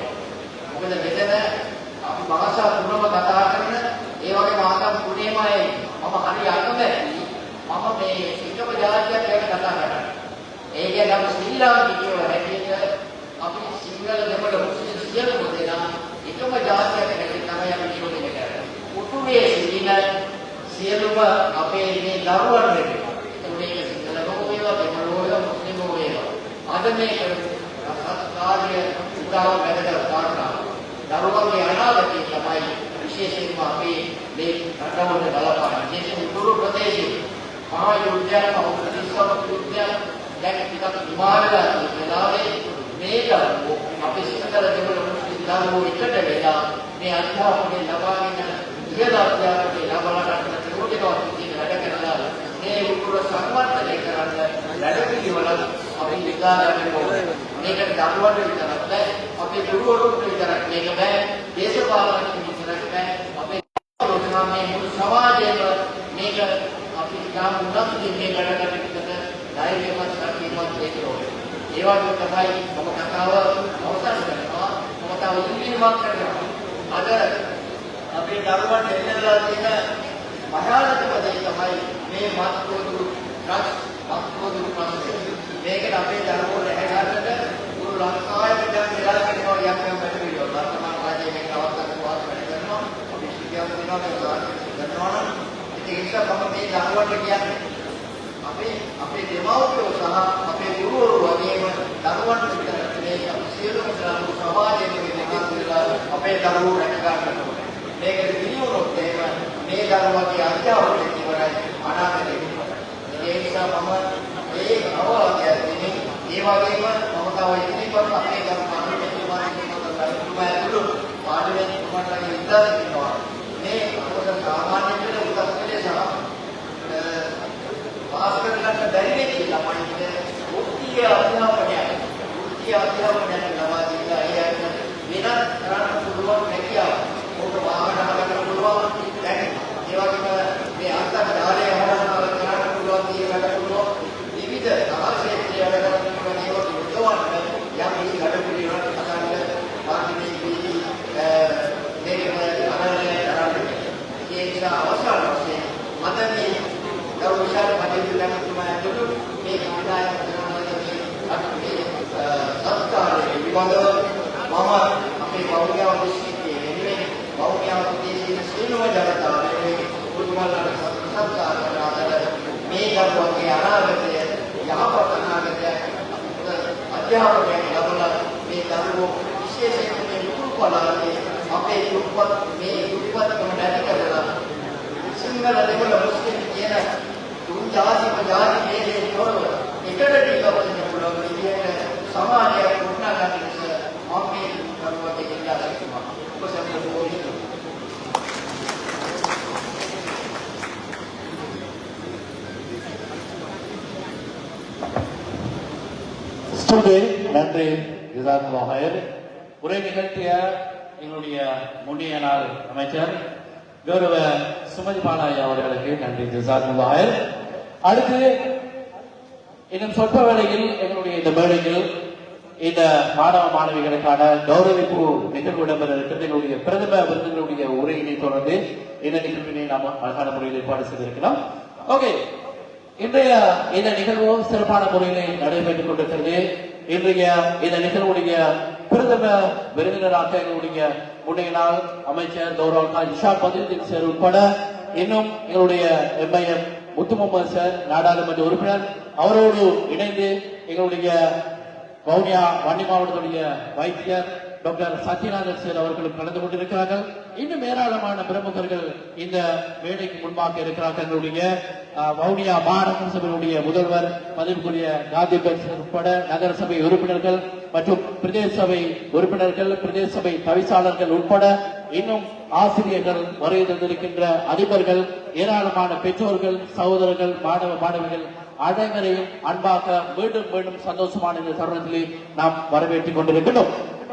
මොකද මෙතන අපි භාෂා තුනම කතා කරන ඒ වගේම ආගම් තුනේමයි මම හරි අකමැති මම මේ එකම ජාතියක් ගැන කතා කරන්නේ. ඒ කියන්නේ අපි ශ්‍රී ලාංකිකයෝ හැටියට අපි සිංහල දෙමළ මුස්ලිම් සියලුම දෙනා එකම ජාතියක් හැටියට තමයි අපි ජීවත් වෙන්නේ. උතුමේ සිටින සියලුම අපේ මේ දරුවන් වෙන්නේ මේක සිංහල ලෝකේවා දෙමළ ලෝකේවා මුස්ලිම් ලෝකේවා අද මේ සත්කාර්ය උදාව වැදගත් කාරණා දරුවන්ගේ අනාගතය තමයි විශේෂයෙන්ම අපේ මේ රටවල බලපාන විශේෂයෙන් උතුරු ප්‍රදේශයේ මහා යුද්ධයන් අවුරුදු 20ක් යුද්ධයන් දැන් ටිකක් විමානලා වෙලාවේ මේ දරුවෝ අපේ සිංහල දෙමළ මුස්ලිම් දරුවෝ එකට වෙලා මේ අධ්‍යාපනය ලබාගෙන ඉහළ අධ්‍යාපනය ලබා ගන්නට යෝජනාවක් විදිහට වැඩ කරලා මේ උතුර සංවර්ධනය කරන්න වැඩ පිළිවෙල අපි විගා ගන්න ඕනේ. මේකට දරුවන්ට විතරක් බෑ අපේ ගුරුවරුන්ට විතරක් මේක බෑ දේශපාලනඥයන්ට විතරක් බෑ අපේ යෝජනා මේ මුළු සමාජයේම මේක අපි ගාම උනත් මේ වැඩ කරකට ධෛර්යවත් ශක්තිමත් දෙන්න ඕනේ. ඒ වගේම තමයි මම කතාව අවසන් කරනවා මම තව ඉල්ලීමක් කරනවා. අද අපේ දරුවන්ට එන්නලා තියෙන මහානතම දේ තමයි මේ මත්කොඩු ප්‍රශ්නය. මේකට අපේ දරුවෝ රැහැගන්නට මුළු ලංකාවේ දැන් වෙලා තියෙනවා යම් යම් වැඩපිළිවෙල. වර්තමාන රාජ්‍යයේ මේක අවස්ථාවක් වැඩ කරනවා. අපි ශික්ෂා දෙනවා කරනවා නම් ඉතින් ඒක තමයි මේ දරුවන්ට කියන්නේ අපේ දෙමව්පියෝ සහ අපේ ගුරුවරු වගේම දරුවන්ට විතරක් නෙවෙයි අපි සියලුම සමාජයේ අපේ දරුවෝ රැක ගන්න ඕනේ. මේකට පිළිවුණොත් එහෙම මේ දරුවන්ගේ අධ්‍යාපනය ඉවරයි අනාගතේ ඉවරයි. ඒ නිසා මම ඒ අවවාදය දෙන්නේ ඒ වගේම මම තව ඉදිරිපත් අපේ ගරු මහත්මයාට පාඩුවේ තුමන්ට ඉඳලා ඉන්නවා. මේ අපේ සාමාන්‍ය පෙළ උසස් පෙළේ සහ පාස් කරගන්න බැරි වෙච්ච ළමයින්ට වෘත්තීය අධ්‍යාපනය ලබා දීලා ඒ අයට වෙනත් කරන්න පුළුවන් හැකියාව මොකද වාහන හදන්න පුළුවන් දැන් ඒ වගේම මේ අන්තර්ජාලය හදන්න කරන්න පුළුවන් දීකට පුළුවන් විවිධ ආශේත්‍රය වැඩ කරන ඒවා යොදවන්න යම් මේ ගඩ පිළිවෙලක් හදන්න පාර්ලිමේන්තුවේදී මේක අරගෙන කරන්නේ ඒ නිසා අවසන් වශයෙන් මම මේ ගරු විශාල පදිතුරු තුමාට මේ කාර්යය කරනවාදී අපි සත්කාරයේ විවඳව මම අපේ බෞද්ධ විශ්වවිද්‍යාලයේ වෙනුවෙන් බෞද්ධ ප්‍රදේශයේ සියලුම ජනතාව වෙනුවෙන් උතුම්වලට සත්කාර කරනවා. මේ දරුවන්ගේ අනාගතය යහපත් අනාගතය අධ්‍යාපනය ලැබලා මේ දරුවෝ විශේෂයෙන්ම මේ උතුරු පළාතේ අපේ දුප්පත්කම නැති කරලා සිංහල දෙමළ මුස්ලිම් කියන තුන් ජාති ભેදේ තොරව එකට ජීවත් වෙන්න පුළුවන් විදිහට සමාජයක් ගොඩනගා ගන්න නිසා මම මේ කරුණාවෙන් ඉල්ලා සිටිනවා. ඔබ සැමට இப்பொழுது நன்றி ஜிசாக்குல்லாஹ். உரை நிகழ்த்திய எங்களுடைய முன்னிய நாள் அமைச்சர் கௌரவ சுமதி பாலாயா அவர்களுக்கு நன்றி ஜிசாக்குல்லாஹ். அடுத்து இன்னும் சொற்ப வேளையில் எங்களுடைய இந்த மேடையில் இந்த மாணவ மாணவிகளுக்கான கௌரவிப்பு நிகழ்வு இடம்பெற இருக்கிறது. எங்களுடைய பிரதம விருதுகளுடைய உரையினை தொடர்ந்து இந்த நிகழ்வினை நாம் அழகான முறையில் ஏற்பாடு செய்திருக்கிறோம். ஓகே, இன்றைய இந்த நிகழ்வு சிறப்பான முறையில் நடைபெற்றுக் கொண்டிருக்கிறது. இன்றைய இந்த நிகழ்வுடைய பிரதம விருந்தினராக எங்களுடைய முன்னைய நாள் அமைச்சர் கௌரவ இஷாக் பதியுதீன் சார் உட்பட இன்னும் எங்களுடைய எம்ஐஎம் முத்து முகமது சார் நாடாளுமன்ற உறுப்பினர் அவரோடு இணைந்து எங்களுடைய வவுனியா வன்னி மாவட்டத்துடைய வைத்தியர் டாக்டர் சத்யநாதன் சார் அவர்களும் கலந்து கொண்டிருக்கிறார்கள். இன்னும் ஏராளமான பிரமுகர்கள் இந்த மேடைக்கு முன்பாக இருக்கிறார்கள். எங்களுடைய வவுனியா மாநகர சபையினுடைய முதல்வர் மதிப்புக்குரிய காந்திபேட் உட்பட நகர சபை உறுப்பினர்கள் மற்றும் பிரதேச சபை உறுப்பினர்கள், பிரதேச சபை தவிசாளர்கள் உட்பட இன்னும் ஆசிரியர்கள், வருகை தந்திருக்கின்ற அதிபர்கள், ஏராளமான பெற்றோர்கள், சகோதரர்கள், மாணவ மாணவிகள் அனைவரையும் அன்பாக மீண்டும் மீண்டும் சந்தோஷமான இந்த தருணத்திலே நாம் வரவேற்றுக் கொண்டிருக்கிறோம்.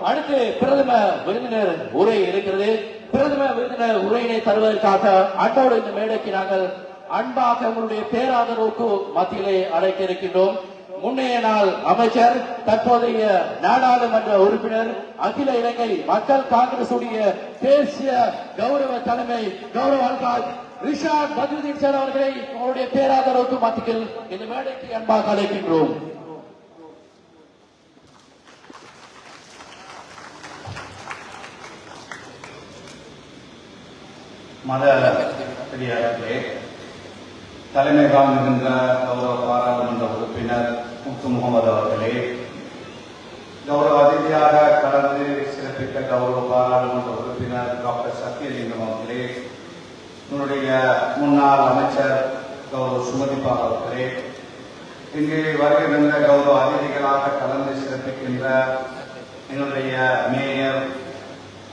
அடுத்து பிரதம விருந்தினர் உரை இருக்கிறது. பிரதம விருந்தினர் உரையினை தருவதற்காக அன்றோடு இந்த மேடைக்கு நாங்கள் அன்பாக உங்களுடைய பேராதரவுக்கு மத்தியிலே அழைக்க இருக்கின்றோம். முன்னைய நாள் அமைச்சர், தற்போதைய நாடாளுமன்ற உறுப்பினர், அகில இலங்கை மக்கள் காங்கிரஸ் உடைய தேசிய கௌரவ தலைமை கௌரவ அல்காஜ் இஷாக் பதியுதீன் சார் அவர்களை உங்களுடைய பேராதரவுக்கு மத்தியில் இந்த மேடைக்கு அன்பாக அழைக்கின்றோம். மத பெரியார்களே, தலைமை தாங்குகின்ற கௌரவ பாராளுமன்ற உறுப்பினர் முத்து முகமது அவர்களே, கௌரவ அதிதியாக கலந்து சிறப்பித்த கௌரவ பாராளுமன்ற உறுப்பினர் டாக்டர் சத்தியலிங்கம் அவர்களே, உங்களுடைய முன்னாள் அமைச்சர் கௌரவ சுமதி பால் அவர்களே, இங்கு வருகின்ற கௌரவ அதிதிகளாக கலந்து சிறப்பிக்கின்ற எங்களுடைய மேயர்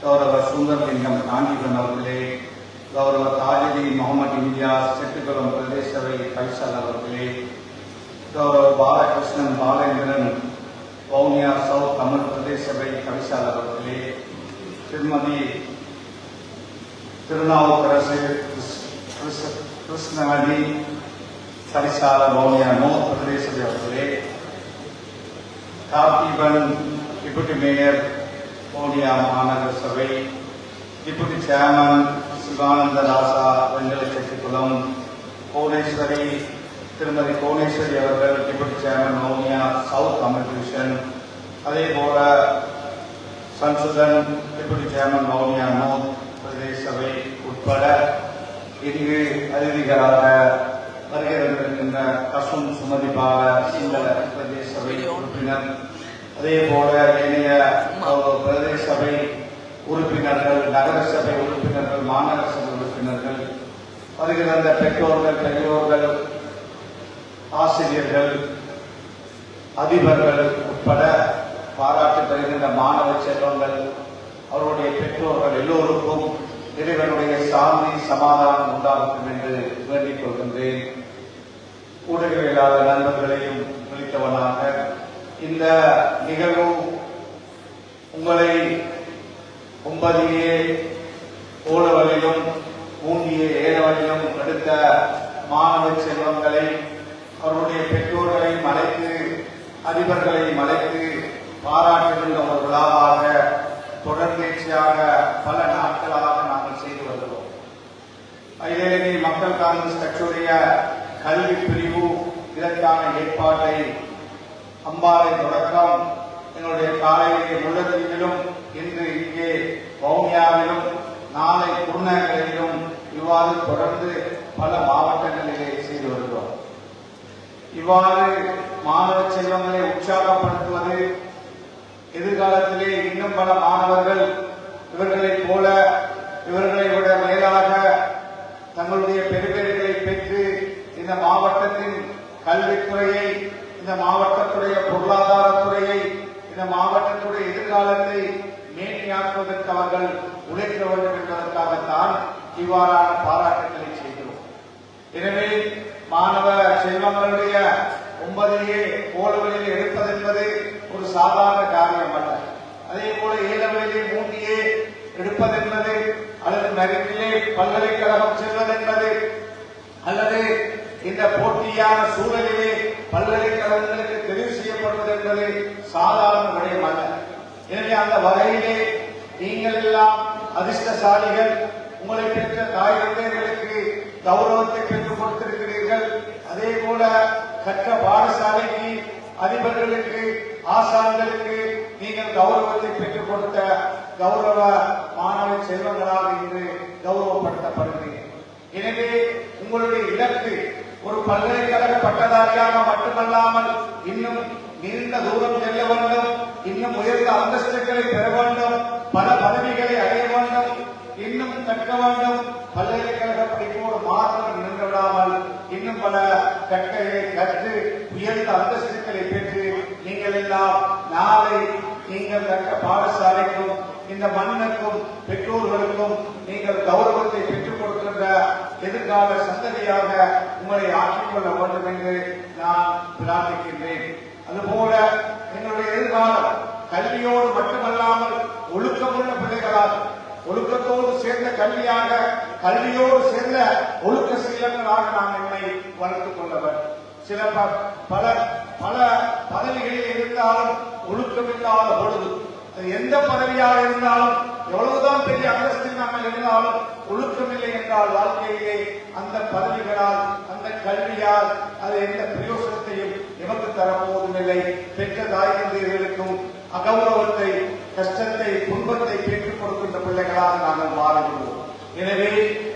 கௌரவ சுந்தர்லிங்கம் காந்திபன் அவர்களே, கௌரவ தாஜுதீன் முகமது இந்தியா செட்டுக்குளம் பிரதேச சபை பைசால் அவர்களே, கௌரவ பாலகிருஷ்ணன் பாலேந்திரன் வவுனியா சவுத் தமிழ் பிரதேச சபை கவிசால் அவர்களே, திருமதி திருநாவுக்கரசு கிருஷ்ணவதி சரிசால வவுனியா நோர்த் பிரதேச சபை அவர்களே, கார்த்திபன் டிப்யூட்டி மேயர் வவுனியா மாநகர சபை, டிப்யூட்டி சேர்மன் சிவானந்த ராசா வெங்கல செட்டிக்குளம், கோணேஸ்வரி திருமதி கோணேஸ்வரி அவர்கள் deputy chairman Vavuniya south Tamil division, அதே போல சன்சுதன் டிப்யூட்டி சேர்மன் வவுனியா நோர்த் பிரதேச சபை உட்பட இங்கு அதிதிகளாக வருகின்ற கசும் சுமதி பால சிங்கள பிரதேச சபை உறுப்பினர், அதே போல ஏனைய பிரதேச சபை உறுப்பினர்கள், நகர சபை உறுப்பினர்கள், மாநகர சபை உறுப்பினர்கள், வருகின்ற பெற்றோர்கள், பெரியோர்கள், ஆசிரியர்கள், அதிபர்கள் உட்பட பாராட்டு பெறுகின்ற மாணவ செல்வங்கள், அவருடைய பெற்றோர்கள் எல்லோருக்கும் இறைவனுடைய சாந்தி சமாதானம் உண்டாகும் என்று வேண்டிக் கொள்கின்றேன். ஊடகவியலாளர் நண்பர்களையும் விழித்தவனாக இந்த நிகழ்வு உங்களை 9 ஓலவழியிலும் 3 ஏழவழியிலும் எடுத்த மாணவ செல்வங்களை, அவருடைய பெற்றோர்களையும் அழைத்து அதிபர்களையும் அழைத்து பாராட்டுகின்ற ஒரு விழாவாக தொடர்ச்சியாக பல நாட்களாக நாங்கள் செய்து வருகிறோம். அகில இலங்கை மக்கள் காங்கிரஸ் கட்சியுடைய கல்வி பிரிவு இதற்கான ஏற்பாட்டை அம்பாறை தொடக்கம் எங்களுடைய காலையிலே முள்ளத்தீவிலும், இன்று இங்கே வவுனியாவிலும், நாளை குருநகரிலும் இவ்வாறு தொடர்ந்து பல மாவட்டங்களிலே செய்து வருகிறோம். இவ்வாறு மாணவ செல்வங்களை உற்சாகப்படுத்துவது, எதிர்காலத்திலே இன்னும் பல மாணவர்கள் இவர்களைப் போல இவர்களை விட மேலாக தங்களுடைய பெருமைகளை பெற்று இந்த மாவட்டத்தின் கல்வித்துறையை, இந்த மாவட்டத்துடைய பொருளாதாரத்துறையை, இந்த மாவட்டத்துடைய எதிர்காலத்தை மேன்மையாக்குவதற்கு அவர்கள் உழைக்க வேண்டும் என்பதற்காகத்தான் இவ்வாறான பாராட்டுகளை செய்கிறோம். எனவே மாணவ செல்வங்களுடைய 9 ஓலவழியில் எடுப்பதென்பது ஒரு சாதாரண காரியம் அல்ல. அதே போல ஏலவெளியிலே மூட்டியே எடுப்பதென்பது அல்லது மெரிட்டிலே பல்கலைக்கழகம் செல்வதென்பது அல்லது இந்த போட்டியான சூழலிலே பல்கலைக்கழகங்களுக்கு தெரிவு செய்யப்படுவது என்பது சாதாரண விடயம் அல்ல. எனவே அந்த வகையிலே நீங்கள் எல்லாம் அதிர்ஷ்டசாலிகள். உங்களை பெற்ற தாய் தந்தையர்களுக்கு கௌரவத்தை பெற்றுக் கொடுத்திருக்கிறீர்கள். அதே போல கற்ற பாடசாலைக்கு அதிபர்களுக்கு ஆசான்களுக்கு நீங்கள் கௌரவத்தை பெற்றுக் கொடுத்த கௌரவ மாணவ செல்வங்களாக இன்று கௌரவப்படுத்தப்படுகிறீர்கள். எனவே உங்களுடைய இலக்கு ஒரு பல்கலைக்கழக பட்டதாரியாக மட்டுமல்லாமல் இன்னும் நீண்ட தூரம் செல்ல வேண்டும், இன்னும் உயர்ந்த அந்தஸ்துகளை பெற வேண்டும், பல பதவிகளை அடைய வேண்டும், இன்னும் கற்க வேண்டும். பல்கலைக்கழக படிப்போடு மாத்திரம் நின்று விடாமல் இன்னும் பல கற்கைகளை கற்று உயர்ந்த அந்தஸ்துகளை பெற்று நீங்கள் எல்லாம் நாளை நீங்கள் கற்ற பாடசாலைக்கும் இந்த மண்ணுக்கும் பெற்றோர்களுக்கும் நீங்கள் கௌரவத்தை பெற்றுக் கொடுக்கின்ற எதிர்கால சந்ததியாக உங்களை ஆக்கிக் கொள்ள வேண்டும் என்று நான் பிரார்த்திக்கின்றேன். அதுபோல எங்களுடைய எதிர்காலம் கல்வியோடு மட்டுமல்லாமல் ஒழுக்கமுள்ள பிள்ளைகளாக, ஒழுக்கத்தோடு சேர்ந்த கல்வியாக, கல்வியோடு சேர்ந்த ஒழுக்க சீலங்களாக நாம் என்னை வளர்த்துக் கொள்ளவர். சில பல பல பதவிகளில் இருந்தாலும் ஒழுக்கமில்லாத பொழுது, எந்த பதவியாக இருந்தாலும் எவ்வளவுதான் பெரிய அந்தஸ்தில் நாங்கள் இருந்தாலும் ஒழுக்கமில்லை என்றால் வாழ்க்கையிலே அந்த பதவிகளால் அந்த கல்வியால் அது எந்த பிரயோசனத்தையும் எமக்கு தரப்போவதில்லை. பெற்ற தாய் தந்தையர்களுக்கும் அகௌரவத்தை, கஷ்டத்தை, துன்பத்தை பெற்றுக் கொடுக்கின்ற பிள்ளைகளாக நாங்கள் மாறுகிறோம். எனவே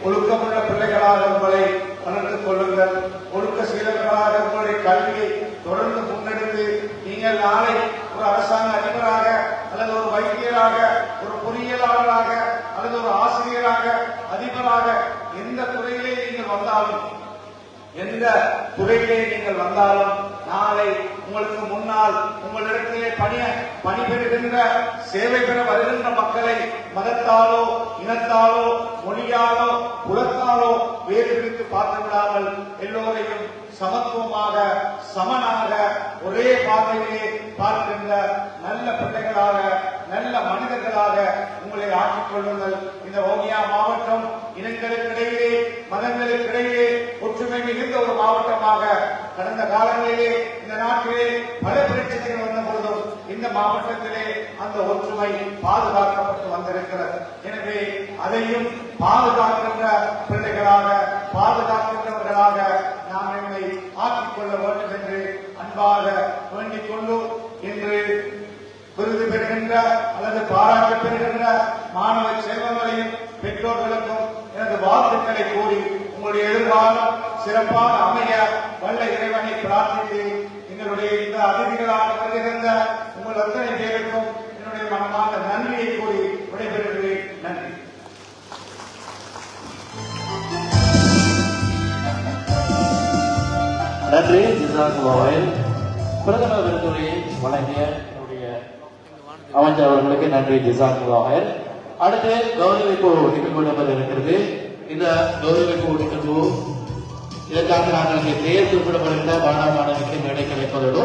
ஒழுக்கமுள்ள பிள்ளைகளாக உங்களை வளர்த்துக் கொள்ளுங்கள். ஒழுக்க சீலர்களாக உங்களுடைய கல்வியை தொடர்ந்து முன்னெடுத்து நீங்கள் நாளை ஒரு அரசாங்க அதிபராக அல்லது ஒரு வைத்தியராக, ஒரு பொறியியலாளராக அல்லது ஒரு ஆசிரியராக, அதிபராக எந்த துறையிலே நீங்கள் வந்தாலும், எந்த துறையிலே நீங்கள் வந்தாலும் நாளை உங்களுக்கு முன்னால் உங்களிடத்திலே பணிபெறுகின்ற சேவை பெற வருகின்ற மக்களை மதத்தாலோ இனத்தாலோ மொழியாலோ குலத்தாலோ வேறு பிரித்து பார்த்து விடாமல் எல்லோரையும் சமத்துவமாக சமனாக ஒரே பாதையிலே பார்க்கின்ற நல்ல பிள்ளைகளாக, நல்ல மனிதர்களாக உங்களை ஆக்கிக் கொள்ளுங்கள். இந்த வவுனியா மாவட்டம் இனங்களுக்கிடையிலே, மதங்களுக்கிடையிலே ஒற்றுமை மிகுந்த ஒரு மாவட்டமாக கடந்த காலங்களிலே இந்த நாட்டிலே பல பிரச்சனைகள் வந்த பொழுதும் இந்த மாவட்டத்திலே அந்த ஒற்றுமை பாதுகாக்கப்பட்டு வந்திருக்கிறது. எனவே அதையும் பாதுகாக்கின்ற பிள்ளைகளாக, பாதுகாக்கின்றவர்களாக நாம் என்னை ஆக்கிக் கொள்ள வேண்டும் என்று அன்பாக வேண்டிக் கொண்டு இன்று விருது பெறுகின்ற அல்லது பாராட்டு பெறுகின்ற மாணவ செல்வங்களையும் பெற்றோர்களுக்கும் எனது வாழ்த்துக்களை கூறி உங்களுடைய எதிர்காலம் சிறப்பாக அமைய வல்ல இறைவனை பிரார்த்தித்து எங்களுடைய இந்த அதிதிகளாக வருகின்ற உங்கள் அத்தனை பேருக்கும் என்னுடைய மனமான நன்றியை கூறி விடைபெறுகிறேன். நன்றி. நன்றி. பிரதமர் விருதுரையை வழங்கிய அமைச்சர் அவர்களுக்கு நன்றி. ஜிசாக்குல்லாஹர். அடுத்து கௌரவிப்பு நிகழ்வு நம்பர் இருக்கிறது. இந்த கௌரவிப்பு நிகழ்வு இதற்காக நாங்கள் பெயர் குறிப்பிடப்படுகின்ற மாணவர்களுக்கு மேடை கிடைப்பதோடு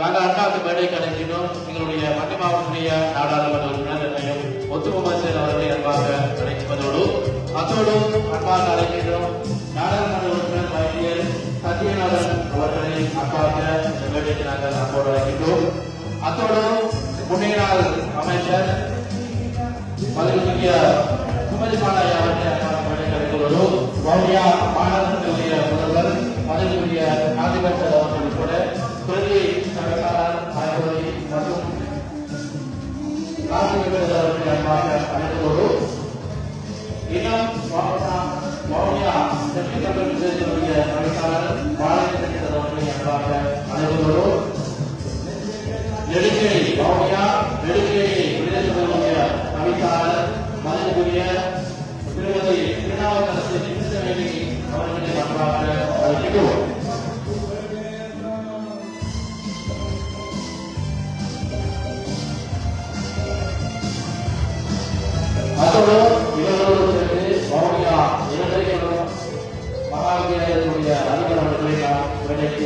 நாங்கள் அண்ணாவுக்கு மேடை கிடைக்கிறோம். எங்களுடைய மத்திய மாவட்டத்துடைய நாடாளுமன்ற உறுப்பினர் ஒத்துமசேர் அவர்களை அன்பாக கிடைப்பதோடு அத்தோடு அன்பாக அழைக்கின்றோம் நாடாளுமன்ற உறுப்பினர் வைத்தியர் சத்யநாதன் அவர்களை அன்பாக இந்த மேடைக்கு நாங்கள் அன்போடு அழைக்கின்றோம். அத்தோடு முன்னைய நாள் அமைச்சர் மதிப்புக்குரிய சுமதி பாலாஜி அவர்களை கிடைப்பதோடு வவுனியா மாநகரத்தினுடைய முதல்வர் மதிப்புக்குரிய நாதிபட்சர் அவர்கள் உட்பட பிரதி சபையாளர் ஆய்வுரை மற்றும் ராஜ்யவேந்தர் அவர்களை அன்பாக அழைப்பதோடு இன்னும் வவுனியா தெற்கு தமிழ் பிரதேசத்தினுடைய அமைப்பாளர் பாலச்சந்திரன் அவர்களை அன்பாக அழைப்பதோடு நெடுங்கேணி வவுனியா நெடுங்கேணி பிரதேசத்தினுடைய அமைப்பாளர் மதிப்புக்குரிய திருமதி திருநாவுக்கரசு கிருஷ்ணவேணி அவர்களை அன்பாக அழைக்கிறோம். அதோடு இவர்களோடு சேர்ந்து வவுனியா இளைஞர்களும் மகாவித்தியாலயத்தினுடைய அதிபர் அவர்களை நாம் வேலைக்கு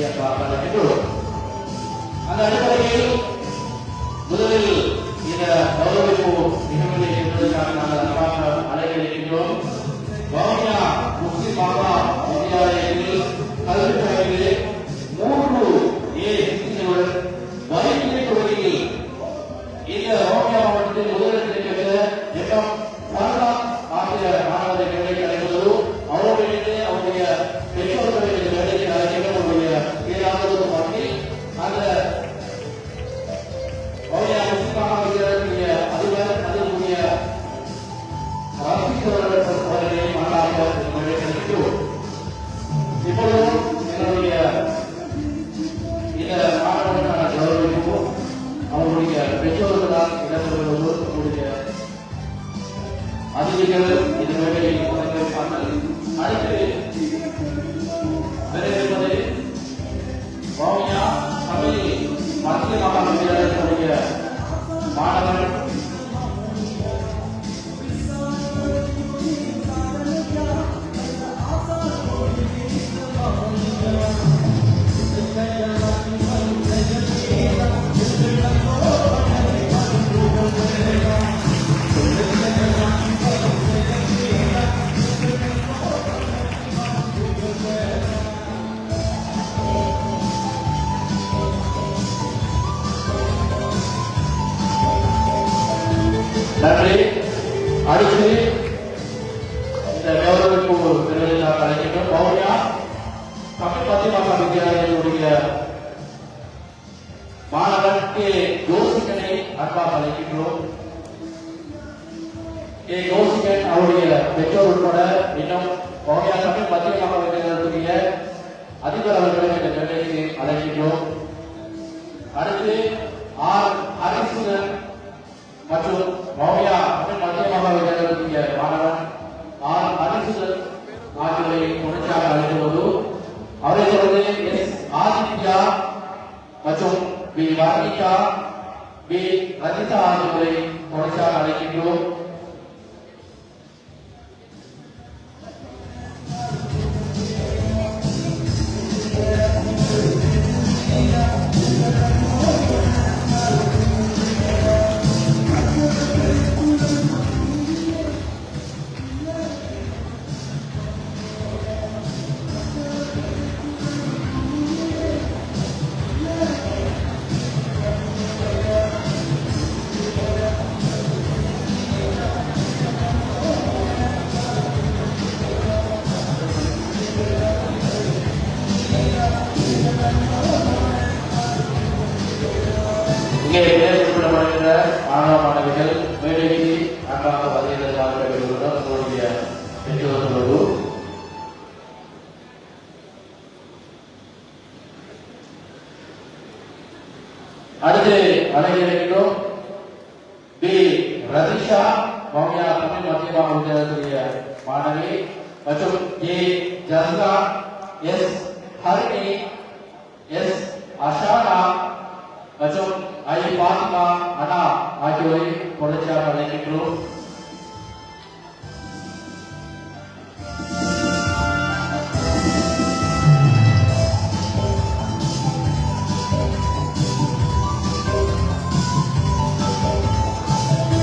அழைக்கிறோம். அந்த அடிப்படையில் முதலில் இந்த கௌரவிப்பு நிகழ்வுகளை என்பதற்காக நாங்கள் அன்பாக அழைக்கின்றோம். வவுனியா முஸ்லிம் மாதா வித்யாலயத்தில் கல்வி பயிலே 3A சித்திகளுடன் வைத்திய துறையில் இந்த வவுனியா மாவட்டத்தில் முதலிடத்தில் பெற்ற எம் வரலாறு ஆகிய மாணவர்களை கிடைப்பது அவர்களுடைய அவருடைய பெற்றோர்களை வேலைக்கு அழைக்கிற அவருடைய ஏதாவது பண்ணி அந்த வவுனியா முஸ்லிம் மாதா வித்யாலயத்தினுடைய அதிபர் அதனுடைய அவர்களை மாணவர்கள் கிடைக்கிறோம். இப்பொழுது என்னுடைய இந்த மாணவர்களுக்கான கௌரவிப்பும் அவருடைய பெற்றோர்களால் இடம்பெறுவது அவருடைய அதிதிகள் இந்த வேலையை பங்கேற்பார்கள். அடுத்து விரைவிப்பது வவுனியா தமிழ் மத்திய மாகாண வித்தியாலயத்தினுடைய மாணவர் நன்றி. அடுத்து இந்த கௌரவிப்பு நிகழ்வில் நாம் அழைக்கின்றோம். வவுனியா தமிழ் மத்திய மாகாண வித்தியாலயத்தினுடைய மாணவர் கே யோசிகனை அன்பாக அழைக்கின்றோம். கே யோசிகன் அவருடைய பெற்றோர் உட்பட இன்னும் வவுனியா தமிழ் மத்திய மாகாண வித்தியாலயத்தினுடைய அதிபர் அவர்களை இந்த நிலைக்கு அழைக்கின்றோம். அடுத்து ஆர் ஹரிசுதன் மற்றும் வவுனியா தமிழ் மத்திய மாகாண வித்தியாலயத்தினுடைய மாணவன் ஆர் ஹரிசுதன் ஆகியோரை தொடர்ச்சியாக அழைத்துள்ளது. அவரை தொடர்ந்து எஸ் ஆதித்யா மற்றும் பி வர்ணிகா பி ரஜிதா ஆகியோரை தொடர்ச்சியாக அழைக்கின்றோம். இங்கே குறிப்பிடப்படுகின்ற மாணவ மாணவிகள் மேடைக்கு அன்பாக பதினேழாவது உங்களுடைய பெற்றோர்களோடு அடுத்து அழைக்கிறோம். பி ரதிஷா வவுனியா தமிழ் மத்திய மாகாண வித்தியாலயத்தினுடைய மாணவி மற்றும் ஏ ஜஸ்ரா எஸ் ஹரிணி எஸ் அஷானா மற்றும் ஐ பாத்திமா அனா ஆகியோரை தொடர்ச்சியாக அழைக்கின்றோம்.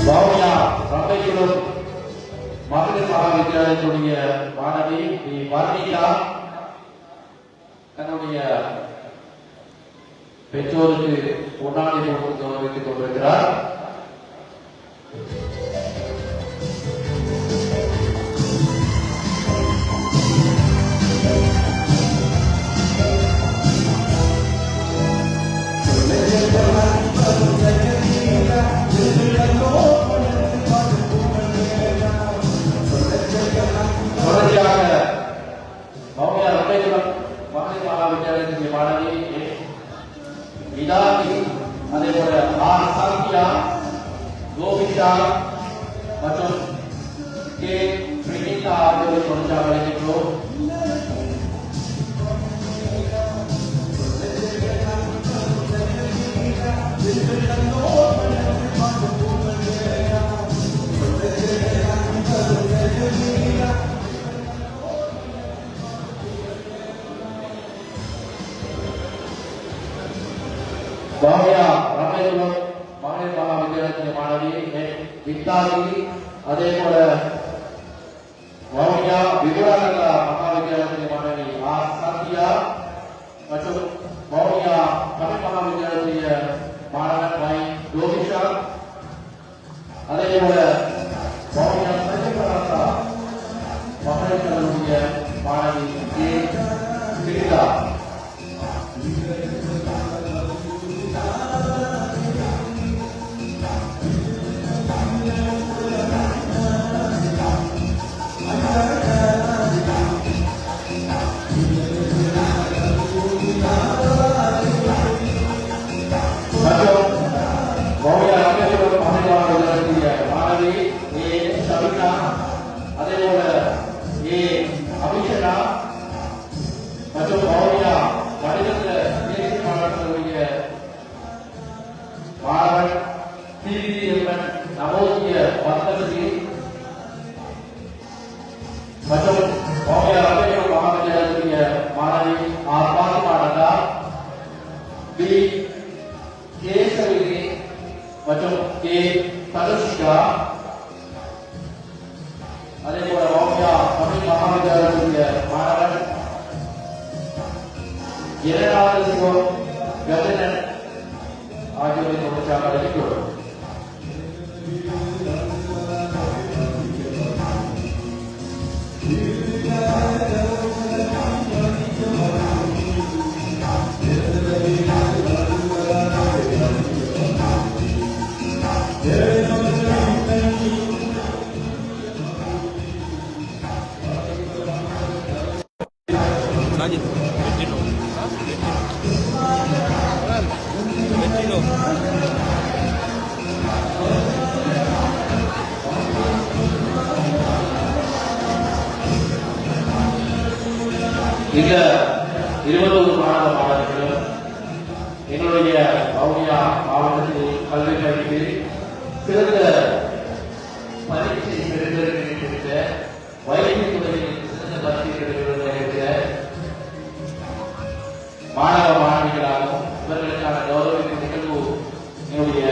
வவுனியா ரம்பைக்குளம் மகளிர் மகா வித்தியாலயத்துடைய மாணவி பி வர்ணிகா தன்னுடைய பெற்றோருக்கு பொன்னாடை போட்டு கௌரவித்துக் கொண்டிருக்கிறார். தொடர்ச்சியாக வவுனியா ரம்பைக்குளம் மகளிர் மகா வித்தியாலயத்தினுடைய மாணவி விதாகி அதே போல ஆர் சாந்தியா கோவிந்தா மற்றும் கே பிரினிதா ஆகியோரை தொடர்ச்சியாக அழைக்கின்றோம். வவுனியா ரம்பைக்குளம் மகளிர் மகா வித்தியாலயத்தின் மாணவி வித்தாகி, அதே போல வவுனியா விகுடானந்தா மகா வித்தியாலயத்தின் மாணவி சத்யா மற்றும் வவுனியா தமிழ் மகா வித்தியாலயத்திய மாணவன் வை யோகிஷா, அதே போல வவுனியா சஜிபராசா மகளிர் கல்லூரிய மாணவி கே பிரிதா. இந்த 21 மாணவ மாணவர்களும் எங்களுடைய வவுனியா மாவட்டத்தில் கல்வி படித்து சிறந்த பரீட்சை பெறுகின்ற வைத்தியத்துறையில் சிறந்த பரீட்சை பெறுகிற மாணவ மாணவிகளாகவும் இவர்களுக்கான கௌரவிப்பு நிகழ்வு எங்களுடைய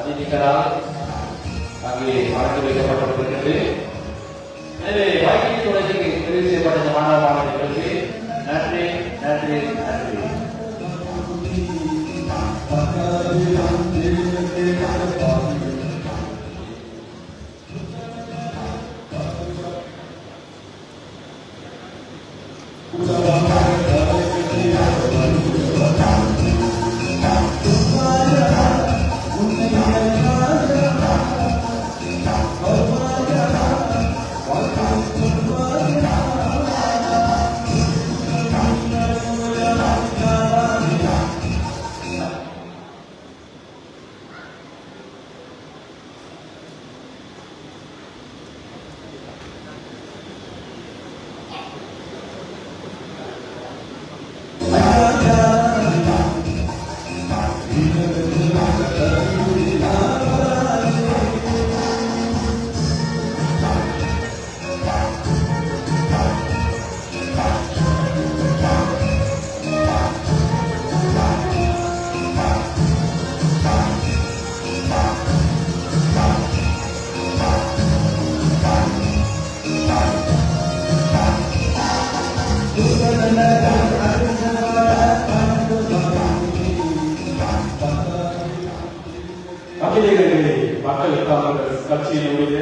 அதிதிகளால் அங்கே வழங்கி வைக்கப்பட்டிருக்கிறது. எனவே வைத்தியத்துறைக்கு தெரிவு செய்யப்பட்ட மாணவ மாணவிகளுக்கு நன்றி நன்றி நன்றி. மக்கள் காங்கிரஸ் கட்சியினுடைய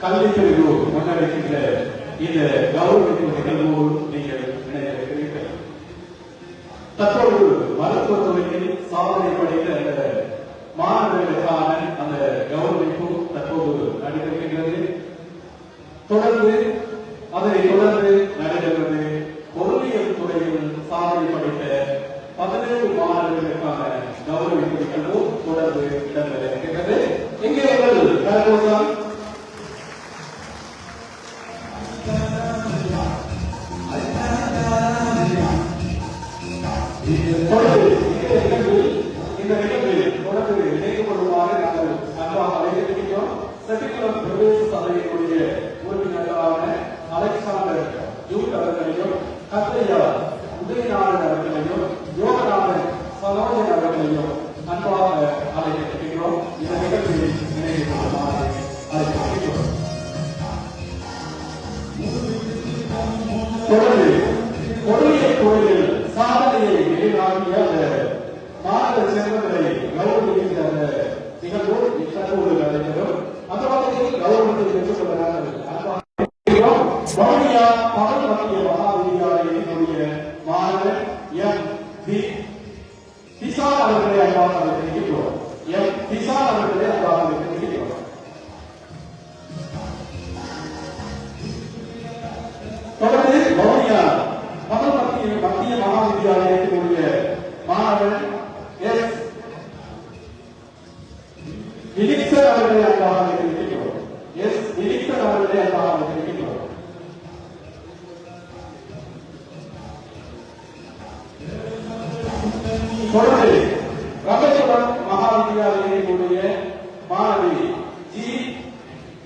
கல்வி பிரிவு முன்னெடுக்கின்ற இந்த கௌரவிப்பு நிகழ்வோடு நீங்கள் இணைந்திருக்கிறீர்கள். தற்போது மருத்துவத்துறையில் சாதனை படைத்த அந்த மாணவர்களுக்கான அந்த கௌரவிப்பு தற்போது நடைபெறுகின்றது. தொடர்ந்து அதனை தொடர்ந்து நடைபெறுவது பொருளியல் துறையில் சாதனை படைத்த 17 மாணவர்களுக்கான கௌரவிப்பு நிகழ்வு தொடர்ந்து இடம்பெற இருக்கின்றது. இங்கே கலகோசம் இந்த நிகழ்வில் தொடர்ந்து இணைக்கப்படுமாறு நாங்கள் அன்பாக அழைத்திருக்கிறோம். செட்டிக்குளம் பிரதேச சபையினுடைய உறுப்பினர்களான அலெக்சாண்டர் ஜூட் அவர்களையும் கத்தையா உதயநாதன் அவர்களையும் யோகநாதன் சலோஜன் அவர்களையும் அன்பாக அழைக்கின்றோம். இந்த நிகழ்ச்சியில் இணைந்து கொள்ளுமாறு அழைக்கின்றோம். தொடர்ந்து கொடிய கோயிலில் சாதனையை நிலைநாட்டிய அந்த மாநில செல்வங்களை கௌரவிக்கின்ற அந்த நிகழ்வு இத்தோடு நடைபெறும். அந்த வகையில் கௌரவத்தை பெற்றுக் கொள்கிறார்கள். வவுனியா தமிழ் மத்திய மகாவித்யாலயத்தினுடைய மாணவர் எம் வி திசான் அவர்களை அன்பாக அழைக்கின்றோம். எம் திசான் அவர்களை அன்பாக அழைக்கின்றோம். தொடர்ந்து வவுனியா தமிழ் மத்திய மகாவித்யாலயத்தினுடைய மாணவர் எஸ் விலிக்சன் அவர்களை அன்பாக அழைக்கின்றோம். எஸ் விலிக்சன் அவர்களை அன்பாக அழைக்கின்றோம். தொடர்ந்து ரமேஸ்வரம் மகாவித்யாலயத்தினுடைய மாணவி ஜி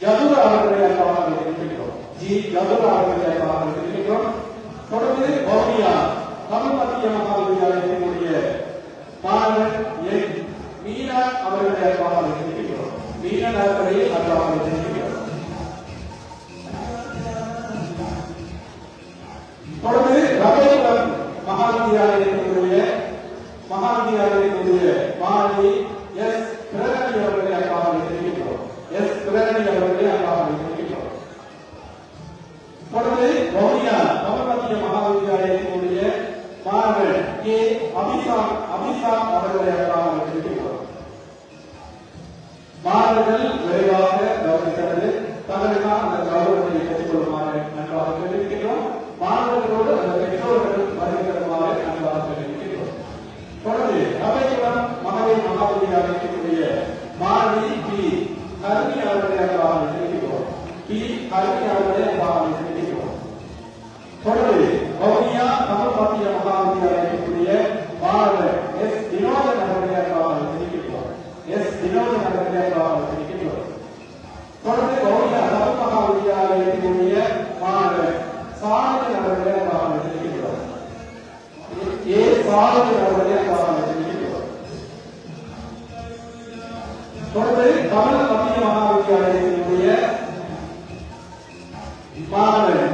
ஜதுரா அவர்களை அன்பாக அழைக்கின்றோம். ஜி ஜதுரா அவர்களை அன்பாக அழைக்கின்றோம். தொடர்ந்து வவுனியா தமிழ் மத்திய மகாவித்யாலயத்தினுடைய மாணவர் என் மீனா அவர்களை அன்பாக அழைக்கின்றோம். மீனன் அவர்களை அன்பாக அழைக்கின்றோம். தொடர்ந்து ரமேஸ்வரம் மகாவித்யாலயத்தினுடைய மாணவி எஸ் பிரகணி அவர்களை அன்பாக அழைக்கின்றோம். எஸ் பிரகணி அவர்களை அன்பாக அழைக்கின்றோம். தொடர்ந்து வவுனியா தமிழ் மத்திய மகாவித்யாலயத்தினுடைய மாணவர் கே அபிசாம் அவர்களை அன்பாக அழைக்கின்றோம். மாணவர்கள் விரைவாக கவனிக்கிறது தங்களுக்கான அந்த கௌரவத்தை பெற்றுக் கொள்ளுமாறு அன்பாக தெரிவிக்கின்றோம். மாணவர்களோடு அந்த பெற்றோர்கள் வருகிறமாறு அன்பாக தெரிவிக்கின்றோம். தொடர்ந்து ரமேஸ்வரம் மகளிர் மகாவித்யாலயத்தினுடைய மாணவி பி ஹரிணி அவர்களை அன்பாக தெரிவிக்கின்றோம். பி ஹரிணி அவர்களை அன்பாக தெரிவிக்கின்றோம். தொடர்ந்து வவுனியா தமிழ் மத்திய மகாவித்யாலயத்தினுடைய மாணவர் எஸ் வினோதன் அவர்களை அன்பாக தெரிவிக்கின்றோம். எஸ் வினோதன் அவர்களை அன்பாக தெரிவிக்கின்றோம். தொடர்ந்து வவுனியா தமிழ் மகாவித்யாலயத்தினுடைய மாணவர் சாரதி அவர்களை அன்பாக தெரிவிக்கின்றோம். ஏ சாரதி அவர்களை அன்பாக தெரிவிக்கின்றோம். தொடர்ந்து தமிழ் மத்திய மகாவித்யாலயத்தினுடைய மாணவர்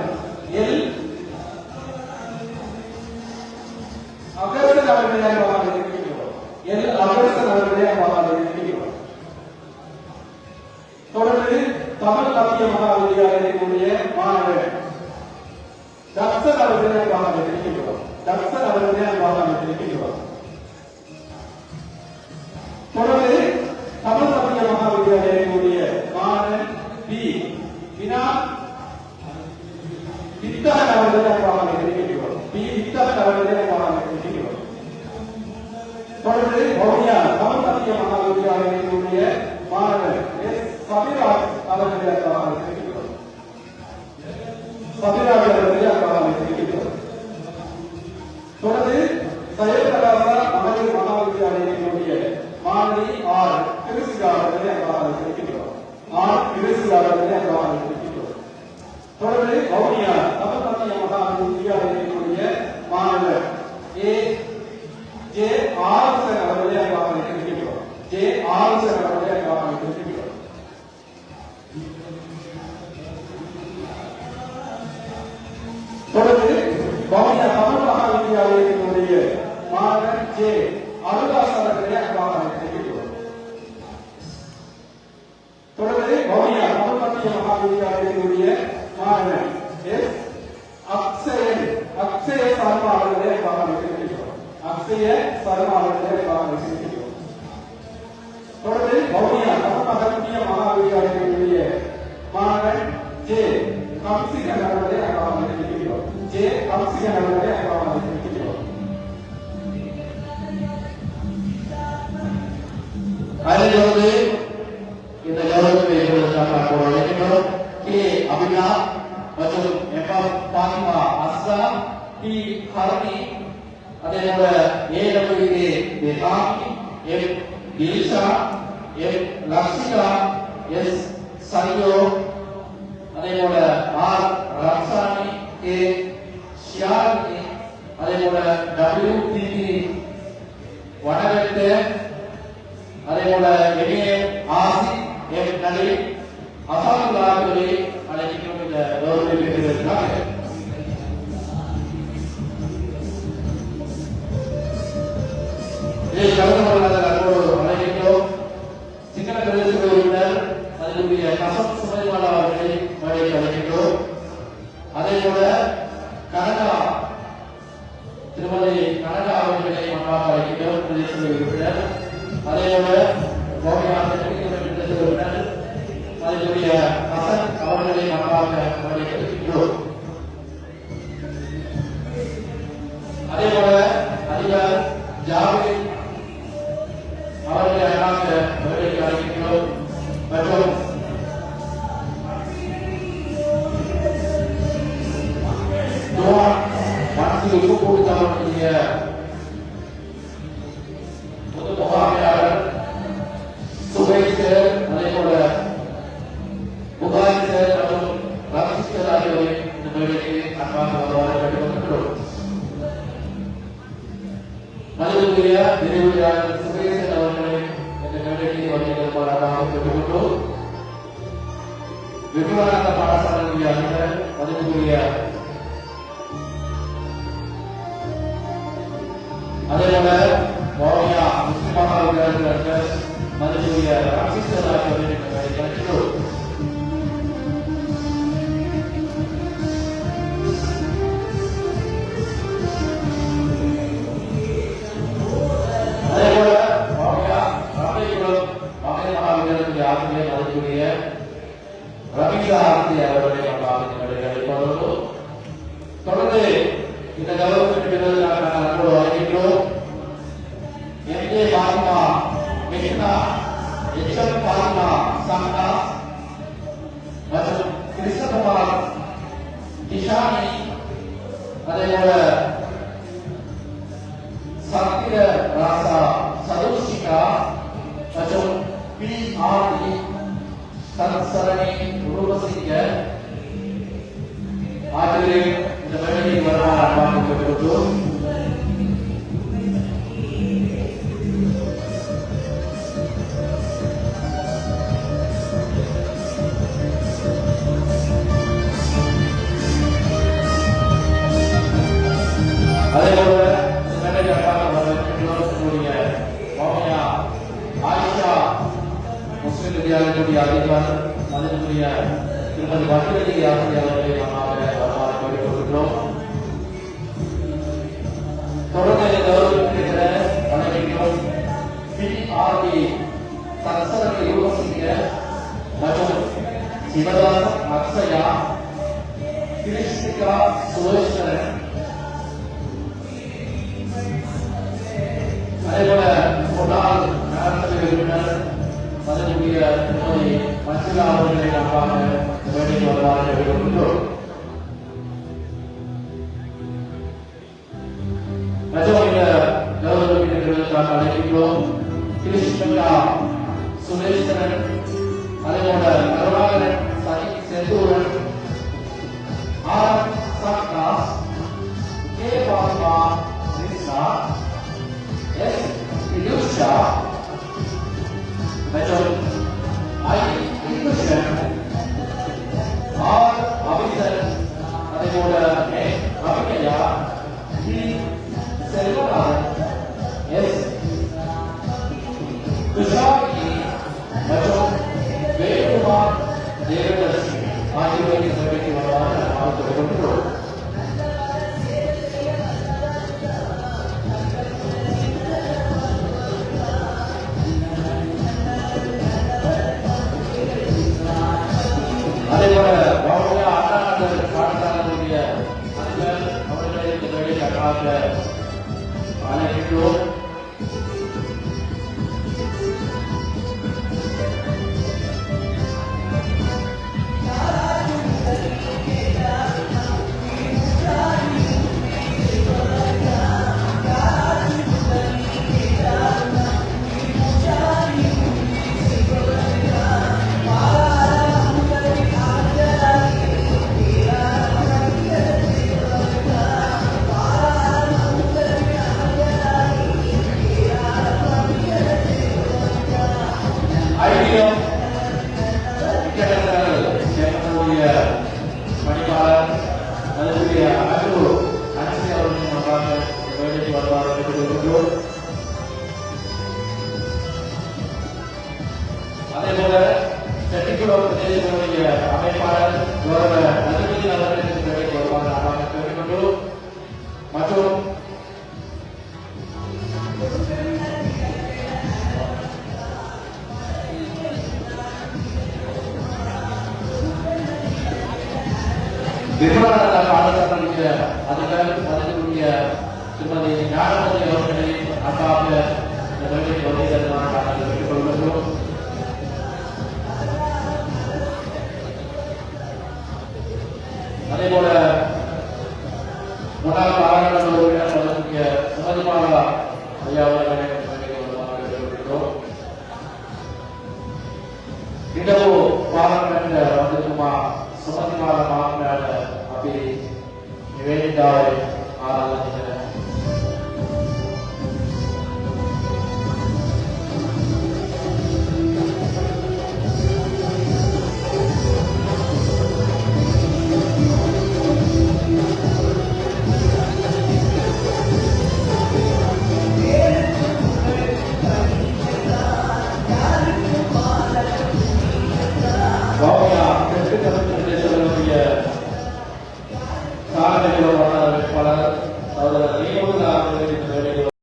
எல் அகர்சன் அவர்களை அன்பாக தெரிவிக்கின்றோம். எல் அகர்சன் அவர்களை அன்பாக தெரிவிக்கின்றோம். தொடர்ந்து தமிழ் மத்திய மகாவித்யாலயத்தினுடைய மாணவர் தக்சன் அவர்களை அன்பாக தெரிவிக்கின்றோம். தக்சன் அவர்களை அன்பாக தெரிவிக்கின்றோம். தொடர்ந்து தமிழ் மத்திய மகாவித்யாலயத்தினுடைய மாணவர் பி வினா வித்தகன் அவர்களை அன்பாக தெரிவிக்கின்றோம். பி வித்தகன் அவர்களை அன்பாக தெரிவிக்கின்றோம். தொடர்ந்து வவுனியா தமிழ் மத்திய மகாவித்யாலயத்தினுடைய மாணவர் எஸ் சபிராஜ் அவர்களை அன்பாக தெரிவிக்கின்றோம். சபிராஜ் அவர்களை அன்பாக தெரிவிக்கின்றோம். தொடர்ந்து சையதராசா மகளிர் மகாவித்யாலயத்தினுடைய மாணவி ஆர் கிருஷ்ணா அவர்களை அன்பாக தெரிவிக்கின்றோம். ஆர் கிருஷ்ணா அவர்களை அன்பாக தெரிவிக்கின்றோம். தொடர்ந்து வவுனியா தமிழ் மத்திய மகாவித்யாலயத்தினுடைய மாணவர் ஏ ஜே ஆர்சன் அவர்களை அன்பாக தெரிவிக்கின்றோம். ஜே ஆர்சன் அவர்களை அன்பாக தெரிவிக்கின்றோம். தொடர்ந்து வவுனியா தமிழ் மகாவித்யாலயத்தினுடைய மாணவர் ஜே அருள்தாஸ் அவர்களை அன்பாக தெரிவிக்கின்றோம். தொடர்ந்து வவுனியா தமிழ் மத்திய மகாவித்யாலயத்தினுடைய மாணவர் எஸ் அக்ஷய சர்மா அவர்களை அன்பாக தெரிவிக்கின்றோம். அக்ஷய சர்மா அவர்களை அன்பாக தெரிவிக்கின்றோம். தொடர்ந்து வவுனியா தமிழ் மத்திய மகாவித்யாலயத்தினுடைய மாணவர் ஜே கம்சிகன் அவர்களை அன்பாக தெரிவிக்கின்றோம். ஜே கம்சிகன் அவர்களை அன்பாக தெரிவிக்கின்றோம். அதிலிருந்து இந்த கௌரவத்தை ஏற்படுத்த அழைக்கின்றோம். கே அபினா மற்றும் எஃப்எம் பாத்திமா அஸ்ரா பி ஹரணி அதேபோல ஏடபிள்யூஏ தேகாமி எம் தில்ஷா எம் லக்ஷிகா எஸ் சரியோ அதேபோல ஆர் ரக்ஷானி கே ஷியாலினி அதேபோல டபிள்யூபிபி வடவெட்டு அதே போல எளிய ஆசி நலி அசாதுலாக்களை அழைக்கும் இந்த கௌரவத்தில் இருக்கிறாங்க. இதை கலந்து கொள்ளாத அன்போடு அழைக்கின்றோம். சிங்கள பிரதேச உறுப்பினர் அதனுடைய கசம் சுமைவாளா அவர்களை மேடைக்கு அழைக்கின்றோம். அதே போல கனடா திருமதி கனடா அவர்களை மன்றாக அழைக்கின்றோம் பிரதேச உறுப்பினர். அதே போல பிரதேச உறுப்பினர் அதனுடைய கசன் அவர்களை மன்றாக மேடைக்கு அழைக்கின்றோம். அதே போல அதிபர் ஜாவேத் அவர்களை அண்ணாக்க மேடைக்கு அழைக்கின்றோம். மற்றும் மனசில் உப்பு கொடுத்தவர்களுடைய பொது முகாமையாளர் சுபேசர், அதே போல புகாரிசர் மற்றும் ரவிசர் ஆகியோரை இந்த மேடைக்கு அன்பாக வருவார்கள் கேட்டுக்கொள்கிறோம். மனிதனுடைய நிறைவுரையாளர் சுபேசர் அவர்களை இந்த மேடைக்கு வருகிறார்கள் கேட்டுக்கொண்டோம். விவேகானந்த பாடசாலையுடைய அதிபர் மதிப்புக்குரிய அதே போல மோனியா முஸ்லிம் மாணவர்கள் மதிப்புக்குரிய ராசிஸ்டர் ஆகியோரை கிடைக்கிறோம். அதே போல மோனியா ராமேஸ்வரம் மாணவர்களுடைய ஆசிரியர் மதிப்புக்குரிய ரவீந்திர ஆர்த்தி அவர்களை அழைப்பதோடு தொடர்ந்து இந்த கௌரவத்திற்கு நாங்கள் அழைக்கின்றோம். எம்ஏ பாத்திமா மிஷ்னா, எச்எம் பாத்திமா சம்னா மற்றும் கிருஷ்ணகுமார் கிஷானி, அதே போல சத்திர ராசா சதோஷிகா மற்றும் பி ஆர் சரணி உருவசிக்க ஆகியோரை இந்த மேடையில் வருமாறு அன்பாக கேட்டுக்கொண்டோம். அதே போல இந்த மேடையில் அன்பாக வரவேற்கக்கூடிய மோனியா ஆயிஷா முஸ்லிம் வித்யாலயத்துடைய அதிபர் மதிப்புக்குரிய திருமதி பக்தி ஆசிரியர் அவர்களை வருமாறு கேட்டுக்கொள்கிறோம். தொடர்ந்து கௌரவிக்கிற வழங்கிக்கிறோம். பிஆர்டி சரஸ்வதி யூனிவர்சிட்டி மற்றும் சிவதாஸ் அக்ஷயா கிருஷ்ணிகா சுரேஸ்வரன், அதே போல முன்னாள் நகரசபை உறுப்பினர் மதிப்புக்குரிய திருமதி மஞ்சுளா அவர்களை நம்பாக வேண்டிக் வருமாறு கேட்டுக்கொள்கிறோம். மற்றும் இந்த கௌரவத்திற்காக அழைக்கின்றோம். கிருஷ்ணா சுரேஸ்வரன், அதே போல Karunakaran Sani Senthuran, R Sakthas, K Pathma Krishna, S Yusha மற்றும் ஐ கிருஷ்ணன், ஆர் அபிசன், அதே போல ரவிக்கையா, பி செல்வநாதன், எஸ் துஷாரி மற்றும் வேணுகுமார் தேவதர்ஷி ஆகியோரை சபைக்கு வருமாறு ஆலோசனை கொண்டுள்ளோம். அதே போல மௌனியா அண்ணாநகர் பாடசாலையுடைய அதிபர் அவர்களை இந்த மேடையில் அன்பாக அழைக்கின்றோம். கொள்கின்றோம். அதே போல செட்டிக்குளம் பிரதேசங்களுடைய அமைப்பாளர் கௌரவ நதுமதி அவர்களுக்கு வருவாங்க கேட்டுக்கொண்டு மற்றும் நிர்மலா பாடசாலைக்கு அதற்குரிய திருமதி ஞானமதி அவர்களை அன்பாக